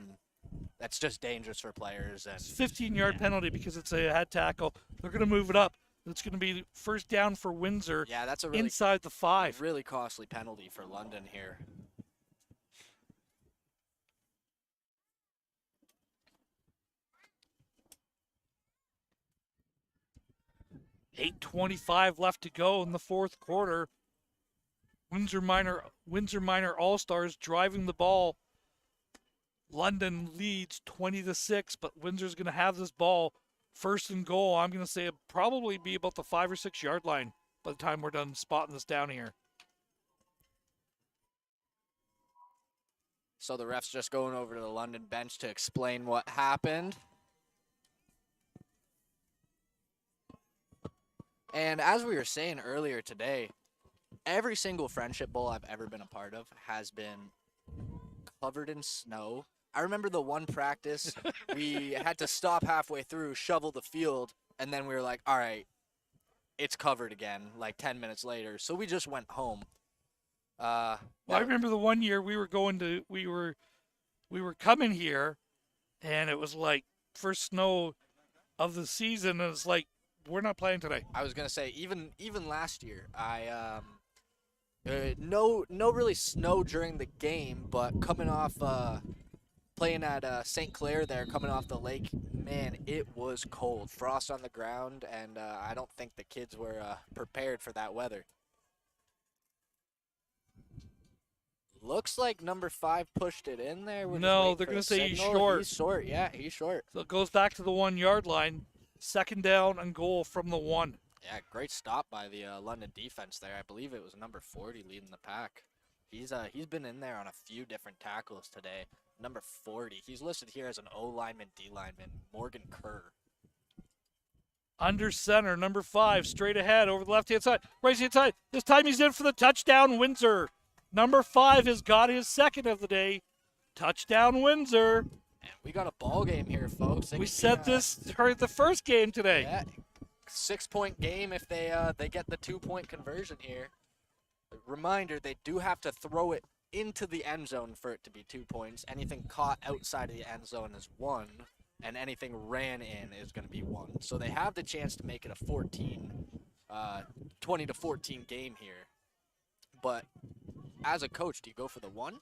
S1: That's just dangerous for players. And
S2: It's a 15-yard penalty because it's a head tackle. They're going to move it up. It's going to be first down for Windsor.
S1: yeah, that's a really
S2: inside the 5.
S1: really costly penalty for London here.
S2: $8:25 left to go in the fourth quarter. Windsor Minor All-Stars driving the ball. London leads 20-6, but Windsor's going to have this ball first and goal. I'm going to say it'll probably be about the 5 or 6 yard line by the time we're done spotting this down here.
S1: So the ref's just going over to the London bench to explain what happened. And as we were saying earlier today, every single Friendship Bowl I've ever been a part of has been covered in snow. I remember the one practice we had to stop halfway through, shovel the field, and then we were like, all right, it's covered again, like 10 minutes later. So we just went home.
S2: Well, I remember the one year we were coming here, and it was like first snow of the season, and it's like, we're not playing today.
S1: I was gonna say even last year, no really snow during the game, but coming off playing at St. Clair there, coming off the lake, man, it was cold, frost on the ground, and I don't think the kids were prepared for that weather. Looks like number 5 pushed it in there.
S2: No, they're gonna say he's short.
S1: He's short, yeah, he's short.
S2: So it goes back to the 1 yard line. Second down and goal from the 1.
S1: Yeah, great stop by the London defense there. I believe it was number 40 leading the pack. He's been in there on a few different tackles today. Number 40. He's listed here as an O lineman, D lineman, Morgan Kerr.
S2: Under center, number 5, straight ahead over the left-hand side, right-hand side. This time he's in for the touchdown, Windsor. Number 5 has got his second of the day. Touchdown, Windsor.
S1: And we got a ball game here, folks.
S2: We said this during the first game today.
S1: Yeah, 6-point game if they get the 2-point conversion here. Reminder, they do have to throw it into the end zone for it to be 2 points. Anything caught outside of the end zone is 1, and anything ran in is going to be 1. So they have the chance to make it a 20-14 game here. But as a coach, do you go for the 1?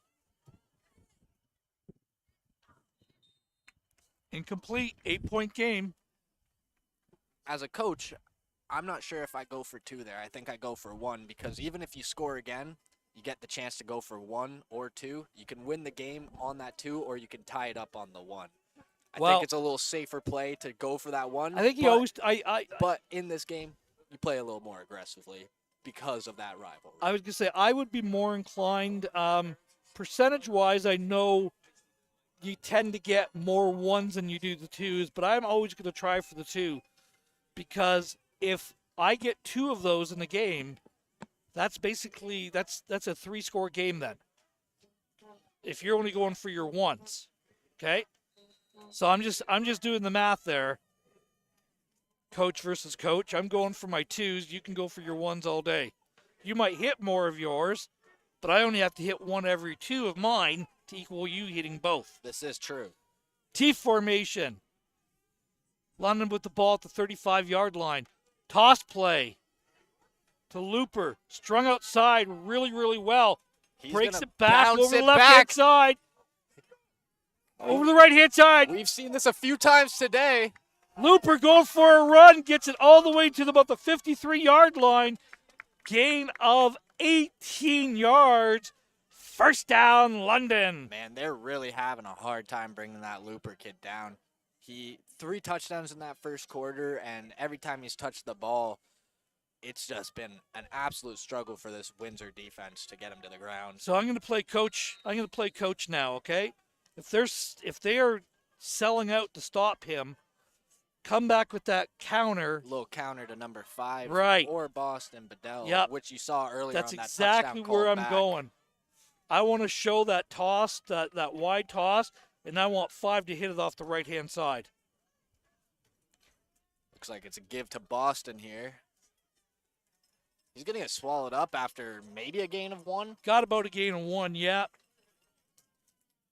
S2: Incomplete, 8-point game.
S1: As a coach, I'm not sure if I go for 2 there. I think I go for 1 because even if you score again, you get the chance to go for 1 or 2. You can win the game on that 2, or you can tie it up on the 1. I think it's a little safer play to go for that 1.
S2: I think
S1: But in this game, you play a little more aggressively because of that rivalry.
S2: I was going to say, I would be more inclined, percentage-wise, I know you tend to get more 1s than you do the 2s, but I'm always going to try for the 2 because if I get 2 of those in the game, that's basically that's a 3-score game then. If you're only going for your 1s, okay? So I'm just doing the math there. Coach versus coach. I'm going for my 2s. You can go for your 1s all day. You might hit more of yours, but I only have to hit 1 every 2 of mine to equal you hitting both.
S1: This is true.
S2: T formation. London with the ball at the 35-yard line. Toss play to Looper. Strung outside really, really well. Breaks it back over the left-hand side. Over the right-hand side.
S1: We've seen this a few times today.
S2: Looper going for a run. Gets it all the way to about the 53-yard line. Gain of 18 yards. First down, London.
S1: Man, they're really having a hard time bringing that Looper kid down. 3 touchdowns in that first quarter, and every time he's touched the ball, it's just been an absolute struggle for this Windsor defense to get him to the ground.
S2: So I'm going to play coach. I'm going to play coach now, okay? If they are selling out to stop him, come back with that counter.
S1: A little counter to number 5,
S2: right?
S1: Or Boston Bedell,
S2: yep.
S1: Which you saw earlier.
S2: That's
S1: on that
S2: exactly where I'm going. I want to show that toss, that wide toss, and I want 5 to hit it off the right-hand side.
S1: Looks like it's a give to Boston here. He's going to get swallowed up after maybe a gain of 1.
S2: Got about a gain of 1, yeah.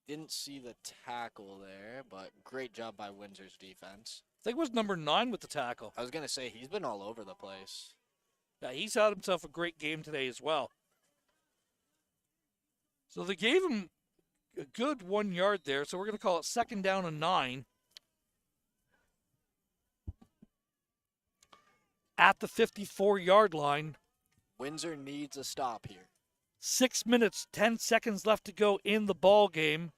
S1: Didn't see the tackle there, but great job by Windsor's defense.
S2: I think it was number 9 with the tackle.
S1: I was going to say, he's been all over the place.
S2: Yeah, he's had himself a great game today as well. So they gave him a good 1 yard there, so we're going to call it 2nd down and 9. At the 54-yard line.
S1: Windsor needs a stop here.
S2: 6 minutes, 10 seconds left to go in the ball game.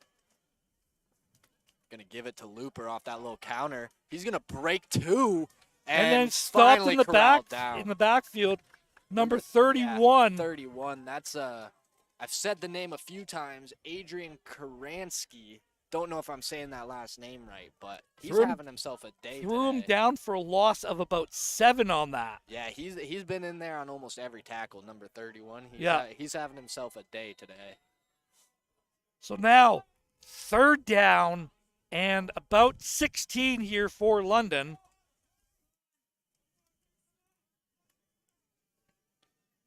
S1: Going to give it to Looper off that little counter. He's going to break 2
S2: And then stopped in the backfield. Number 31.
S1: Yeah, 31. That's I've said the name a few times. Adrian Karansky. Don't know if I'm saying that last name right, but he's having himself a day.
S2: Threw him down for a loss of about 7 on that.
S1: Yeah, he's been in there on almost every tackle. Number 31. He's having himself a day today.
S2: So now 3rd down and about 16 here for London.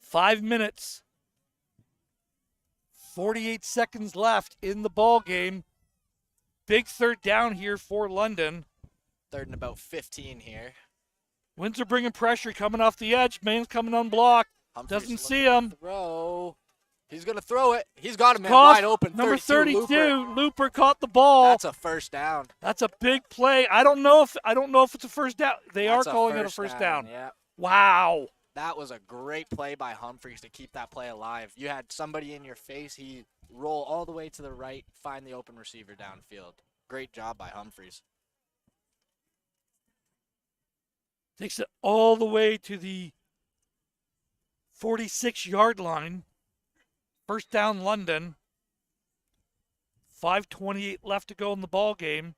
S2: 5 minutes, 48 seconds left in the ball game. Big 3rd down here for London.
S1: 3rd and about 15 here.
S2: Windsor bringing pressure, coming off the edge. Main's coming unblocked. Doesn't see him.
S1: Throw. He's going to throw it. He's got him wide open.
S2: Number 32, Looper caught the ball.
S1: That's a 1st down.
S2: That's a big play. I don't know if it's a 1st down. They are calling it a 1st down.
S1: Yeah.
S2: Wow.
S1: That was a great play by Humphreys to keep that play alive. You had somebody in your face. He roll all the way to the right, find the open receiver downfield. Great job by Humphreys.
S2: Takes it all the way to the 46-yard line. 1st down, London. 5:28 left to go in the ball game.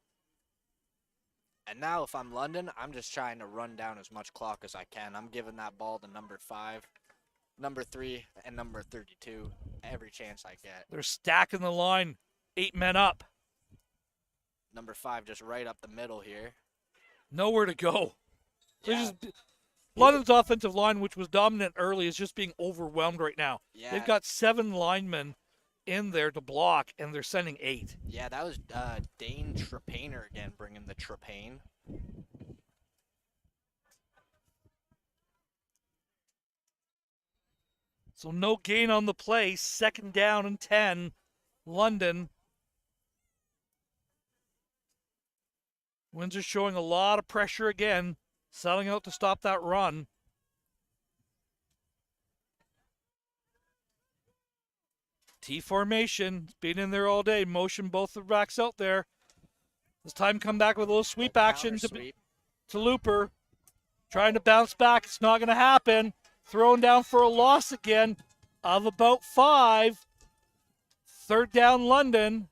S1: And now if I'm London, I'm just trying to run down as much clock as I can. I'm giving that ball to number 5, number 3, and number 32 every chance I get.
S2: They're stacking the line, 8 men up.
S1: Number 5 just right up the middle here.
S2: Nowhere to go.
S1: Yeah.
S2: London's offensive line, which was dominant early, is just being overwhelmed right now.
S1: Yeah.
S2: They've got 7 linemen in there to block, and they're sending 8.
S1: Yeah, that was Dane Trepainer again, bringing the Trepane.
S2: So no gain on the play. 2nd down and 10, London. Windsor showing a lot of pressure again, selling out to stop that run. T formation, been in there all day. Motion both the backs out there. This time come back with a little sweep action to Looper. Trying to bounce back. It's not going to happen. Thrown down for a loss again of about 5. 3rd down, London.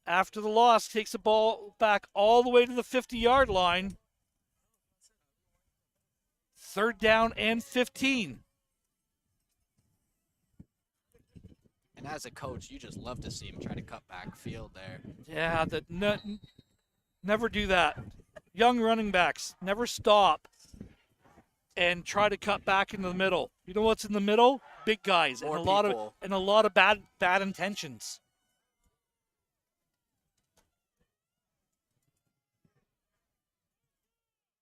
S2: After the loss, takes the ball back all the way to the 50-yard line. 3rd down and 15.
S1: And as a coach, you just love to see him try to cut back field there.
S2: Yeah, never do that. Young running backs, never stop and try to cut back into the middle. You know what's in the middle? Big guys and a lot of bad intentions.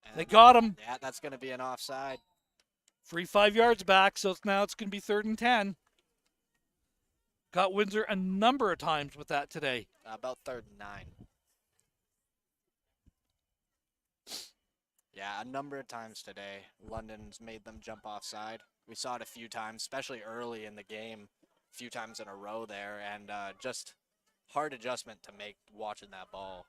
S2: And they got him.
S1: Yeah, that's going to be an offside.
S2: Free 5 yards back, so now it's going to be 3rd and 10. Got Windsor a number of times with that today.
S1: About 3rd and 9. Yeah, a number of times today. London's made them jump offside. We saw it a few times, especially early in the game, a few times in a row there, and just hard adjustment to make watching that ball.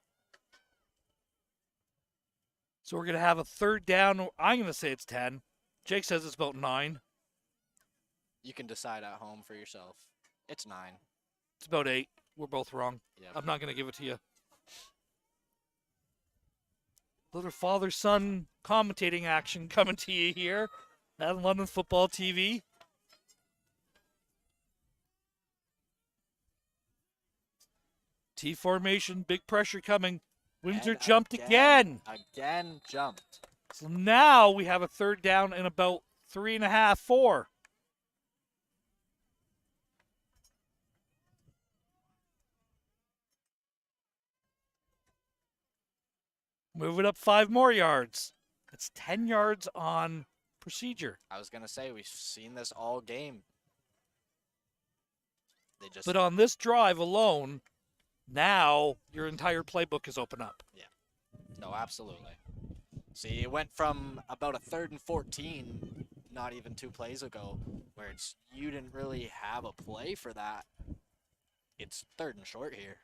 S2: So we're going to have a 3rd down. I'm going to say it's 10. Jake says it's about 9.
S1: You can decide at home for yourself. It's 9.
S2: It's about 8. We're both wrong.
S1: Yep.
S2: I'm not going to give it to you. Little father-son commentating action coming to you here at London Football TV. T formation, big pressure coming. Windsor
S1: And
S2: jumped again.
S1: Again jumped.
S2: So now we have a third down and about 3.5, 4. Move it up 5 more yards. That's 10 yards on procedure.
S1: I was going to say, we've seen this all game.
S2: But on this drive alone, now your entire playbook is open up.
S1: Yeah. No, absolutely. See, it went from about a 3rd and 14, not even 2 plays ago, where you didn't really have a play for that. It's 3rd and short here.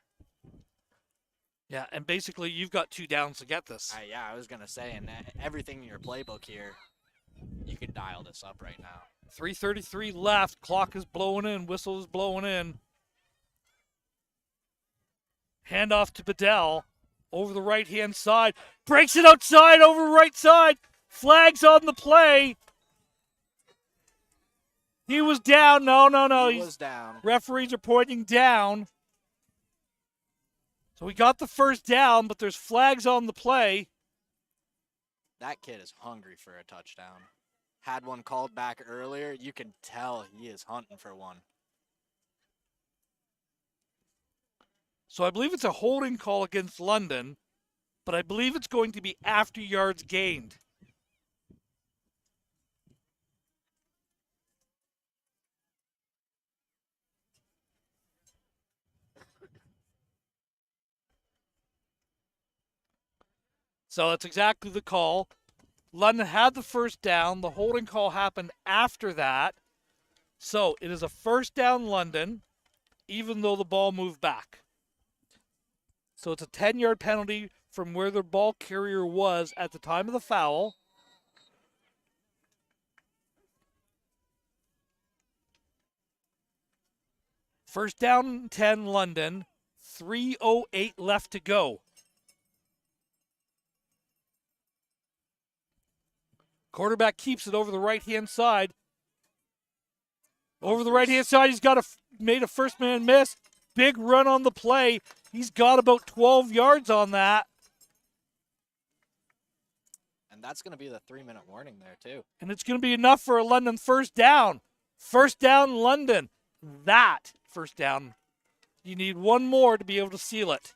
S2: Yeah, and basically you've got 2 downs to get this.
S1: Yeah, I was going to say, and everything in your playbook here, you can dial this up right now.
S2: 3:33 left. Clock is blowing in. Whistle is blowing in. Handoff to Bedell. Over the right-hand side. Breaks it outside over right side. Flags on the play. He was down. No.
S1: He was down.
S2: Referees are pointing down. So we got the first down, but there's flags on the play.
S1: That kid is hungry for a touchdown. Had one called back earlier. You can tell he is hunting for one.
S2: So I believe it's a holding call against London, but I believe it's going to be after yards gained. So that's exactly the call. London had the first down. The holding call happened after that. So it is a first down London, even though the ball moved back. So it's a 10-yard penalty from where the ball carrier was at the time of the foul. First down 10 London, 3:08 left to go. Quarterback keeps it over the right-hand side. Over the right-hand side, he's got made a first-man miss. Big run on the play. He's got about 12 yards on that.
S1: And that's going to be the 3-minute warning there, too.
S2: And it's going to be enough for a London first down. First down, London. That first down. You need one more to be able to seal it.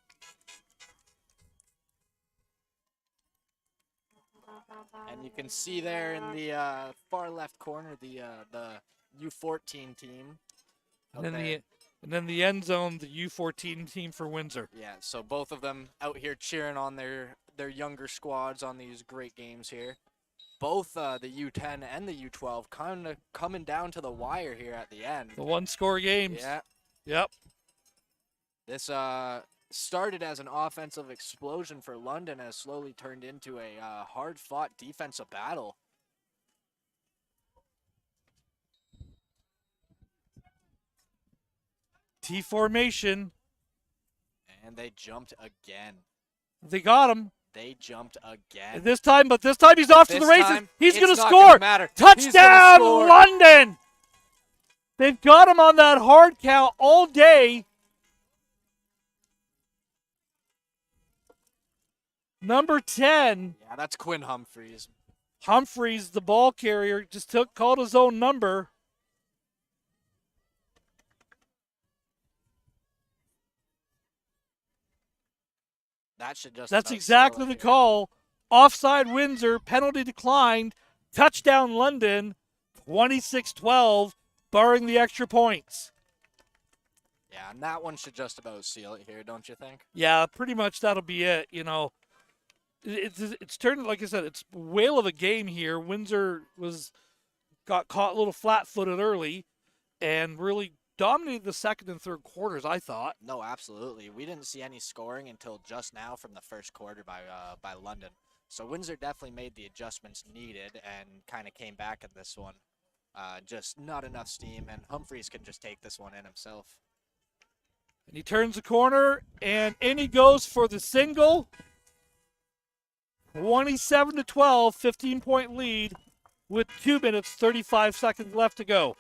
S1: And you can see there in the far left corner the U14 team.
S2: And then the end zone, the U14 team for Windsor.
S1: Yeah, so both of them out here cheering on their younger squads on these great games here. Both the U10 and the U12 kind of coming down to the wire here at the end.
S2: The one-score games.
S1: Yeah.
S2: Yep.
S1: This started as an offensive explosion for London, has slowly turned into a hard-fought defensive battle.
S2: T formation.
S1: And they jumped again.
S2: They got him.
S1: They jumped again.
S2: This time he's off to the races. He's going to score.
S1: Touchdown,
S2: London. They've got him on that hard count all day. Number 10.
S1: Yeah, that's Quinn Humphreys.
S2: Humphreys, the ball carrier, just called his own number. That's exactly the call. Offside Windsor, penalty declined, touchdown London, 26-12, barring the extra points.
S1: Yeah, and that one should just about seal it here, don't you think?
S2: Yeah, pretty much that'll be it. You know, it's turned, like I said, it's a whale of a game here. Windsor got caught a little flat-footed early and really dominated the second and third quarters, I thought.
S1: No, absolutely. We didn't see any scoring until just now from the first quarter by London. So Windsor definitely made the adjustments needed and kind of came back in this one. Just not enough steam, and Humphreys can just take this one in himself.
S2: And he turns the corner, and in he goes for the single. 27-12, 15-point lead with 2 minutes, 35 seconds left to go.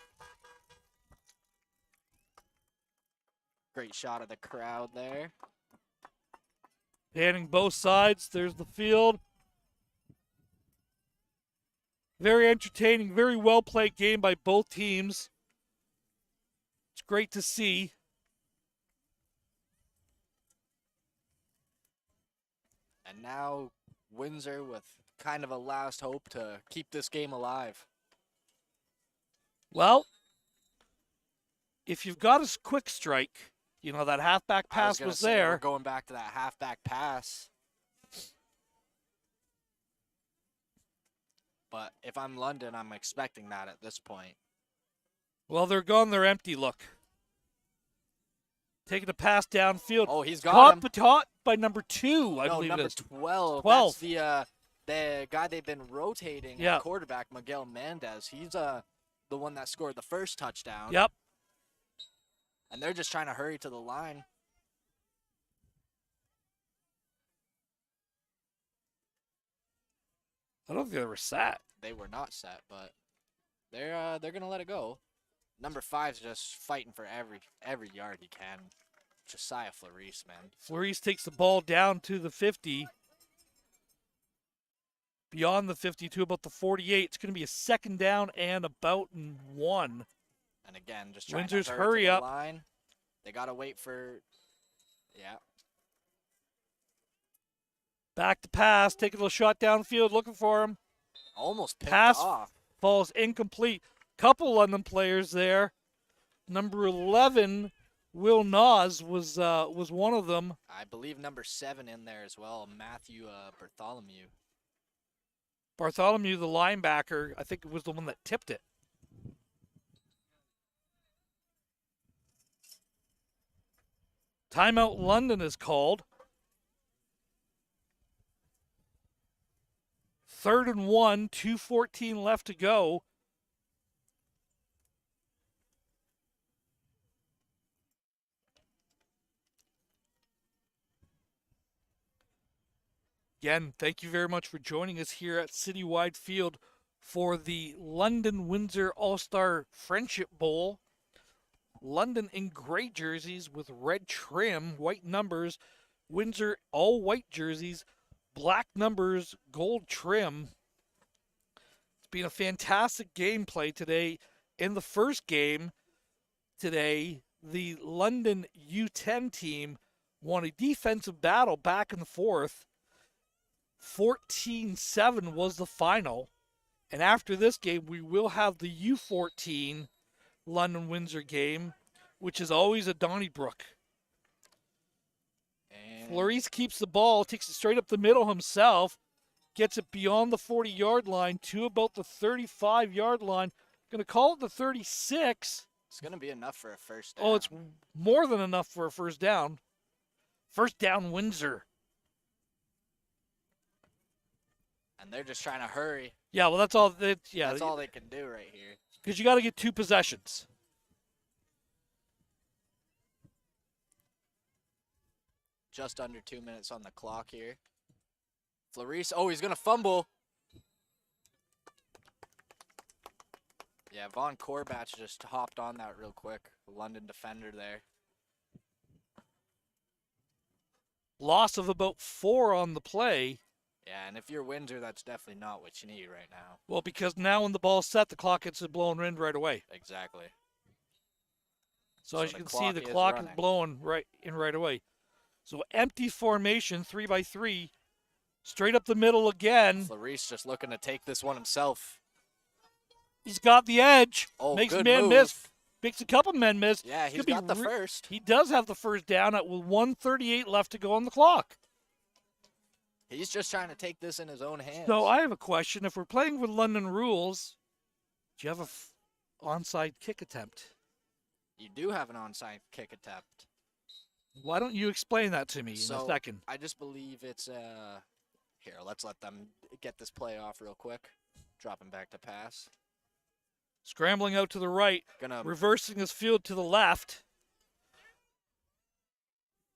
S1: Great shot of the crowd there.
S2: Panning both sides. There's the field. Very entertaining, very well played game by both teams. It's great to see.
S1: And now Windsor with kind of a last hope to keep this game alive.
S2: Well, if you've got a quick strike, you know, that halfback pass was there.
S1: We're going back to that halfback pass. But if I'm London, I'm expecting that at this point.
S2: Well, they're gone. They're empty. Look. Taking a pass downfield.
S1: Oh, he's got him.
S2: Caught by number 2, I believe
S1: number
S2: it is.
S1: 12.
S2: 12.
S1: That's the guy they've been rotating at quarterback, Miguel Mendez. He's the one that scored the first touchdown.
S2: Yep.
S1: And they're just trying to hurry to the line.
S2: I don't think they were set.
S1: They were not set, but they're gonna let it go. Number 5's just fighting for every yard he can. Josiah Flores, man.
S2: Flores takes the ball down to the 50. Beyond the 50 to about the 48. It's going to be a second down and about 1.
S1: And again, just trying
S2: Windsor's
S1: to
S2: hurry
S1: to
S2: up.
S1: The line. They got to wait for, yeah.
S2: Back to pass, taking a little shot downfield, looking for him.
S1: Almost picked
S2: pass
S1: off.
S2: Falls incomplete. Couple London players there. Number 11, Will Nas, was one of them.
S1: I believe number 7 in there as well, Matthew Bartholomew.
S2: Bartholomew, the linebacker, I think it was the one that tipped it. Timeout London is called. 3rd and 1, 2:14 left to go. Again, thank you very much for joining us here at Citywide Field for the London Windsor All-Star Friendship Bowl. London in gray jerseys with red trim, white numbers. Windsor all white jerseys, black numbers, gold trim. It's been a fantastic gameplay today. In the first game today, the London U10 team won a defensive battle back in the 4th. 14-7 was the final. And after this game, we will have the U14 London Windsor game, which is always a Donnybrook. And Flores keeps the ball, takes it straight up the middle himself, gets it beyond the 40-yard line to about the 35-yard line. Going to call it the 36.
S1: It's going to be enough for a first down.
S2: Oh, it's more than enough for a first down. First down, Windsor.
S1: And they're just trying to hurry.
S2: Yeah, well, that's all.
S1: That's all they can do right here.
S2: Because you got to get 2 possessions.
S1: Just under 2 minutes on the clock here. Flores, oh, he's going to fumble. Yeah, Von Corbach just hopped on that real quick. The London defender there.
S2: Loss of about 4 on the play.
S1: Yeah, and if you're Windsor, that's definitely not what you need right now.
S2: Well, because now when the ball's set, the clock gets a blown in right away.
S1: Exactly.
S2: So as you can see, the clock is blowing right away. So empty formation, 3-by-3. Straight up the middle again.
S1: Flores just looking to take this one himself.
S2: He's got the edge.
S1: Oh,
S2: makes
S1: good
S2: men
S1: move.
S2: miss. Makes a couple men miss.
S1: Yeah, he's got the first.
S2: He does have the first down at 1:38 left to go on the clock.
S1: He's just trying to take this in his own hands.
S2: So I have a question. If we're playing with London rules, do you have a onside kick attempt?
S1: You do have an onside kick attempt.
S2: Why don't you explain that to me in a second?
S1: I just believe it's here, let's let them get this play off real quick. Dropping back to pass.
S2: Scrambling out to the right, reversing his field to the left.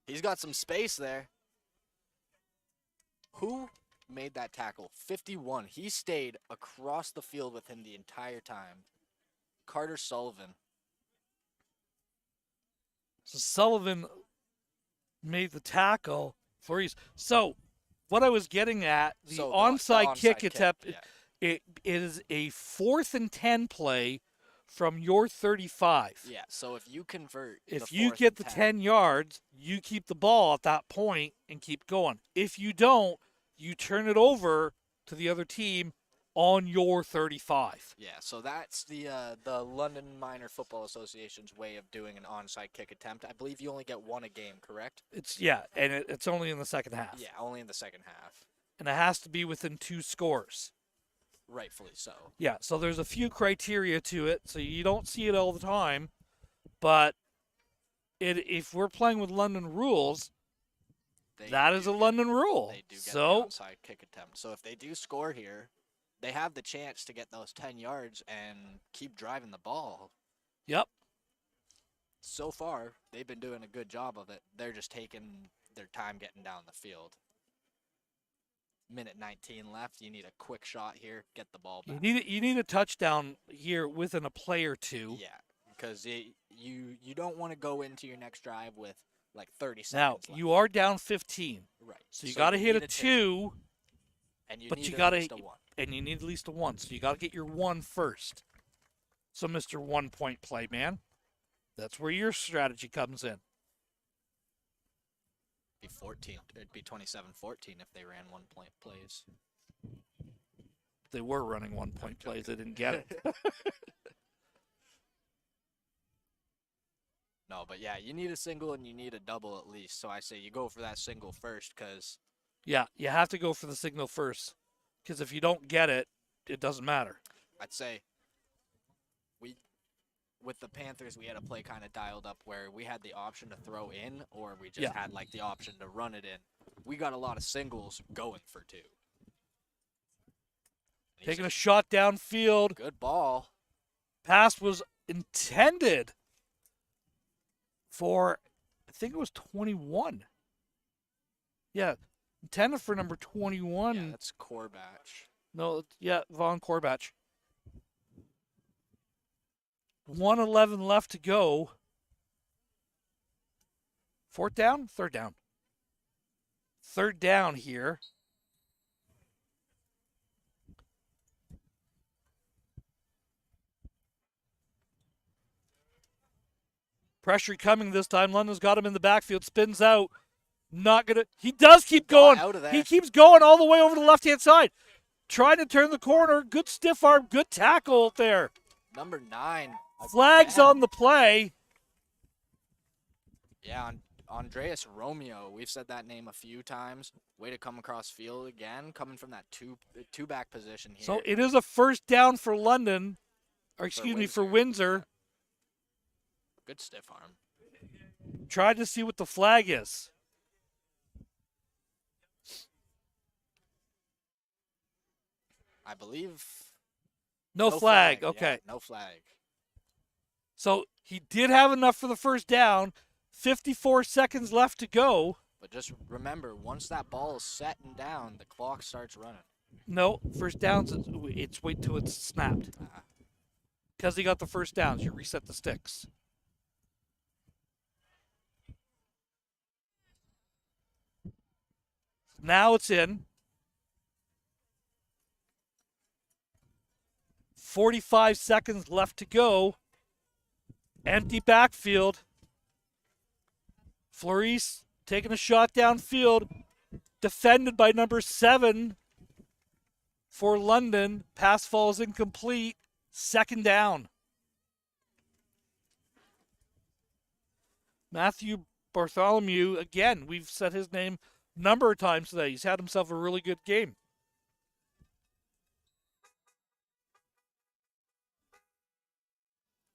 S1: He's got some space there. Who made that tackle? 51. He stayed across the field with him the entire time. Carter Sullivan.
S2: So Sullivan made the tackle. Fleury's. So what I was getting at, the
S1: So
S2: onside kick attempt,
S1: yeah.
S2: it is a 4th and 10 play from your 35.
S1: Yeah, so if you convert
S2: If
S1: the
S2: you
S1: 4th
S2: get
S1: and
S2: the
S1: 10,
S2: 10 yards, you keep the ball at that point and keep going. If you don't, you turn it over to the other team on your 35.
S1: yeah, so that's the London Minor Football Association's way of doing an onside kick attempt. I believe you only get one a game, correct?
S2: And it's only in the second half.
S1: Yeah, only in the second half.
S2: And it has to be within 2 scores.
S1: Rightfully so.
S2: Yeah, so there's a few criteria to it, so you don't see it all the time, but if we're playing with London rules, that is a London rule.
S1: They do get the
S2: So
S1: onside kick attempt. So if they do score here, they have the chance to get those 10 yards and keep driving the ball.
S2: yep.
S1: So far, they've been doing a good job of it. They're just taking their time getting down the field. Minute 19 left. You need a quick shot here. Get the ball back.
S2: You need a touchdown here within a play or two.
S1: Yeah, because you don't want to go into your next drive with like 30
S2: Now,
S1: seconds left.
S2: you are down 15.
S1: Right.
S2: So you got to hit
S1: need
S2: a 2,
S1: and you
S2: but
S1: need
S2: you
S1: at
S2: got
S1: least
S2: to
S1: a 1.
S2: and you need at least a 1. So you got to get your 1 first. So Mr. 1-point play, man. That's where your strategy comes in.
S1: Be 14. It'd be 27-14 if they ran 1-point plays.
S2: They were running 1-point plays. They didn't get it.
S1: No, but yeah, you need a single and you need a double at least. So I say you go for that single first because
S2: Yeah, you have to go for the signal first. Because if you don't get it, it doesn't matter.
S1: I'd say with the Panthers, we had a play kind of dialed up where we had the option to throw in or we just had like the option to run it in. We got a lot of singles going for 2.
S2: Taking a shot downfield.
S1: Good ball.
S2: Pass was intended for, I think it was 21. Yeah, intended for number 21.
S1: Yeah, that's Corbach.
S2: No, yeah, Von Corbach. 1:11 left to go. 4th down? 3rd down. 3rd down here. Pressure coming this time. London's got him in the backfield. Spins out. Not gonna. He does keep going.
S1: Out of there.
S2: He keeps going all the way over the left-hand side. Trying to turn the corner. Good stiff arm. Good tackle there.
S1: Number 9.
S2: Flags
S1: again.
S2: on the play.
S1: Yeah, Andreas Romeo. We've said that name a few times. Way to come across field again, coming from that two back position here.
S2: So it is a 1st down for London. Or excuse me, for Windsor.
S1: Good stiff arm.
S2: Tried to see what the flag is.
S1: I believe.
S2: No flag. Okay.
S1: Yeah, no flag.
S2: So he did have enough for the 1st down. 54 seconds left to go.
S1: But just remember, once that ball is set and down, the clock starts running.
S2: No, 1st downs, it's wait till it's snapped. Because he got the 1st downs, you reset the sticks. Now it's in. 45 seconds left to go. Empty backfield. Fleury's taking a shot downfield. Defended by number 7 for London. Pass falls incomplete. 2nd down. Matthew Bartholomew, again, we've said his name a number of times today. He's had himself a really good game.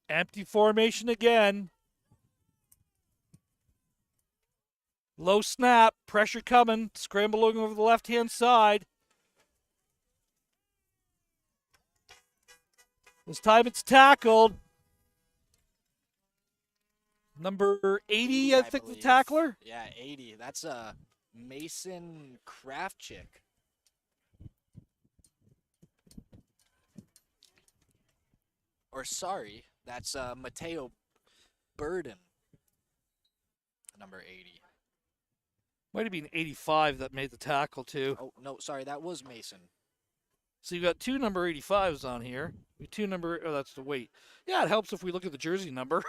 S2: Empty formation again. Low snap, pressure coming, scrambling over the left-hand side. This time it's tackled. Number 80, I think, the
S1: believe.
S2: tackler.
S1: Yeah, 80. That's Mason Kraftchick. Or sorry, that's Mateo Burden. number 80.
S2: Might have been 85 that made the tackle, too.
S1: Oh, no, sorry, that was Mason.
S2: So you've got 2 number 85s on here. Oh, that's the weight. Yeah, it helps if we look at the jersey number.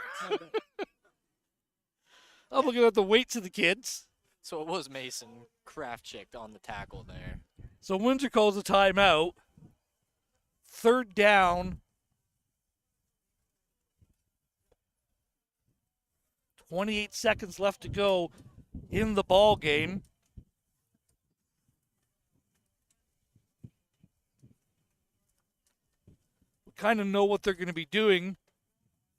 S2: I'm looking at the weights of the kids.
S1: So it was Mason Krafchick on the tackle there.
S2: So Windsor calls a timeout. 3rd down. 28 seconds left to go in the ball game. We kind of know what they're going to be doing.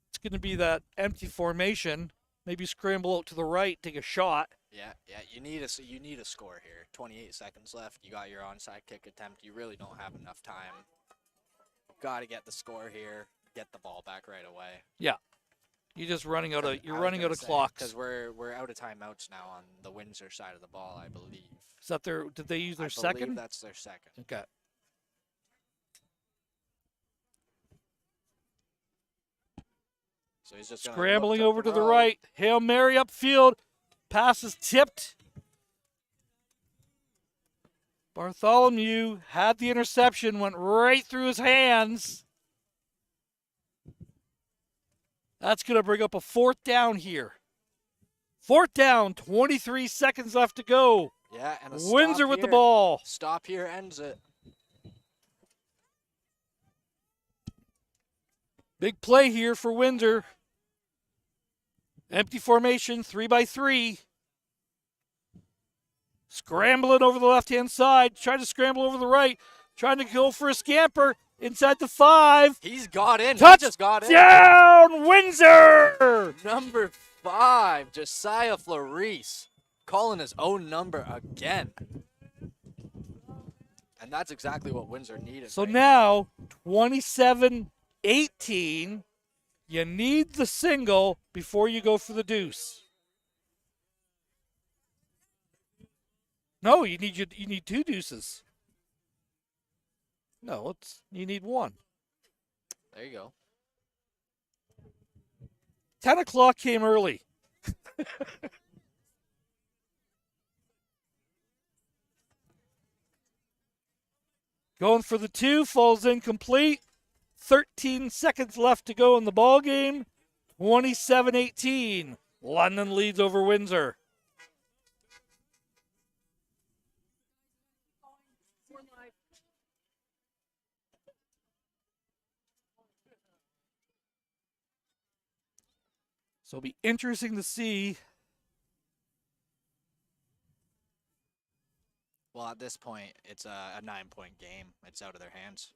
S2: It's going to be that empty formation. Maybe scramble out to the right, take a shot.
S1: Yeah, you need a score here. 28 seconds left. You got your onside kick attempt. You really don't have enough time. Got to get the score here. Get the ball back right away.
S2: Yeah, you're just running out of clocks.
S1: Because we're out of timeouts now on the Windsor side of the ball, I believe.
S2: Is that did they use their
S1: I
S2: second?
S1: believe that's their second.
S2: Okay.
S1: So he's just
S2: scrambling over to the right. Hail Mary upfield. Pass is tipped. Bartholomew had the interception, went right through his hands. That's going to bring up a 4th down here. 4th down, 23 seconds left to go.
S1: Yeah, and a
S2: Windsor with the ball.
S1: Stop here ends it.
S2: Big play here for Windsor. Empty formation, 3-by-3. Scrambling over the left-hand side. Trying to scramble over the right. Trying to go for a scamper. Inside the 5.
S1: He's got in.
S2: Touchdown,
S1: He just got in.
S2: Down, Windsor!
S1: Number 5, Josiah Flores, calling his own number again. And that's exactly what Windsor needed.
S2: So now, 27-18. You need the single before you go for the deuce. No, you need 2 deuces. No, you need 1.
S1: There you go.
S2: 10 o'clock came early. Going for the 2, falls incomplete. 13 seconds left to go in the ball game. 27-18. London leads over Windsor. So it'll be interesting to see.
S1: Well, at this point, it's a 9-point game. It's out of their hands.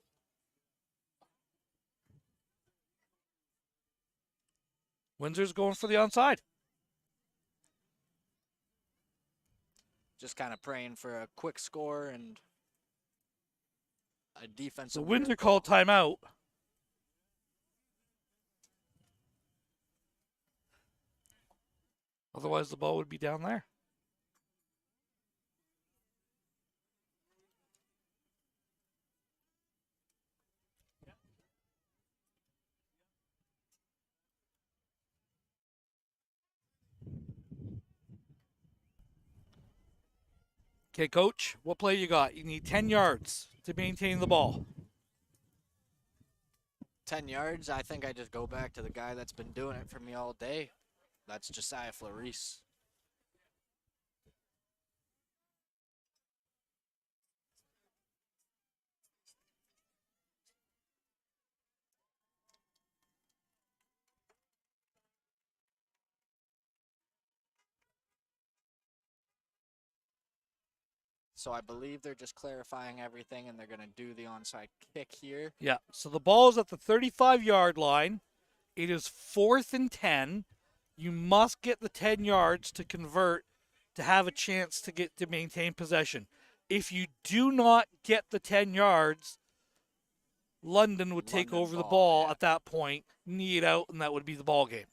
S2: Windsor's going for the onside.
S1: Just kind of praying for a quick score and a defensive.
S2: So Windsor called timeout. Otherwise, the ball would be down there. Okay, Coach, what play you got? You need 10 yards to maintain the ball.
S1: 10 yards, I think I just go back to the guy that's been doing it for me all day. That's Josiah Flores. So I believe they're just clarifying everything, and they're going to do the onside kick here.
S2: Yeah, so the ball is at the 35-yard line. It is 4th and 10. You must get the 10 yards to convert to have a chance to maintain possession. If you do not get the 10 yards, London would take over the ball at that point, knee it out, and that would be the ball game.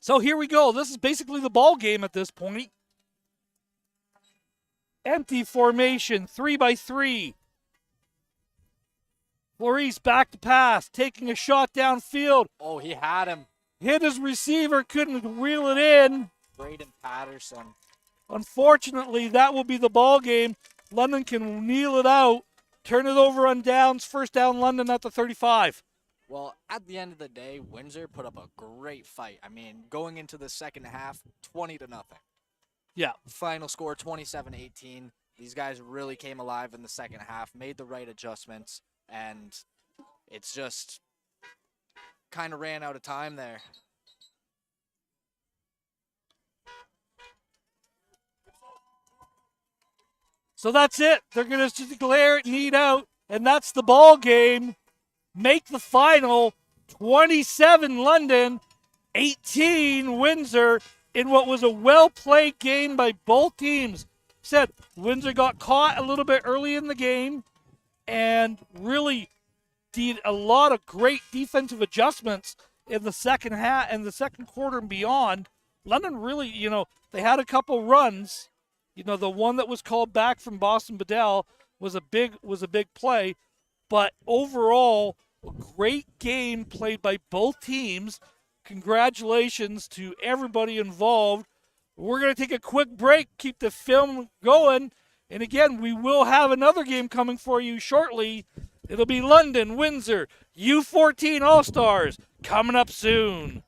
S2: So here we go. This is basically the ball game at this point. Empty formation, 3-by-3. Maurice back to pass, taking a shot downfield.
S1: Oh, he had him.
S2: Hit his receiver, couldn't reel it in.
S1: Braden Patterson.
S2: Unfortunately, that will be the ball game. London can kneel it out, turn it over on downs. First down, London at the 35.
S1: Well, at the end of the day, Windsor put up a great fight. I mean, going into the second half, 20-0.
S2: Yeah.
S1: Final score, 27-18. These guys really came alive in the second half, made the right adjustments, and it's just kind of ran out of time there.
S2: So that's it. They're going to declare it need out, and that's the ball game. Make the final 27 London, 18 Windsor in what was a well-played game by both teams. Said Windsor got caught a little bit early in the game and really did a lot of great defensive adjustments in the second half and the second quarter and beyond. London really, they had a couple runs. The one that was called back from Boston Bedell was a big play, but overall, a great game played by both teams. Congratulations to everybody involved. We're going to take a quick break, keep the film going, and again, we will have another game coming for you shortly. It'll be London, Windsor, U14 All-Stars, coming up soon.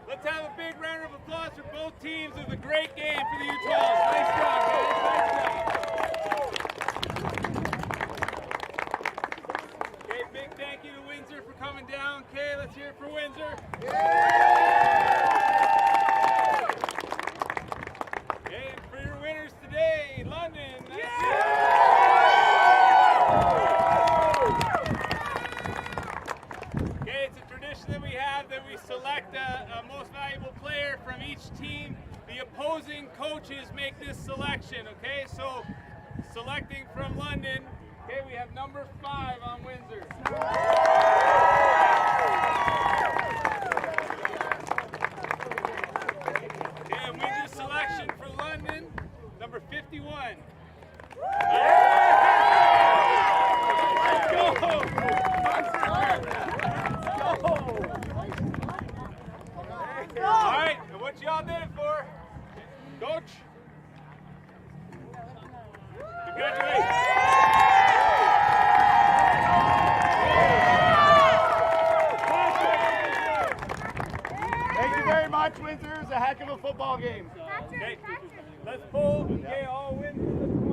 S3: Let's have a big round of applause for both teams. It was a great game for the U12. Nice job, guys. Nice job. Okay, big thank you to Windsor for coming down. Okay, let's hear it for Windsor. Okay, and for your winners today, London. Okay, it's a tradition that we have that we select a most valuable player from each team. The opposing coaches make this selection, okay? So, selecting from London, okay, we have number 5 on Windsor.
S4: heck of a football game.
S3: Okay, let's pull. Okay, all win.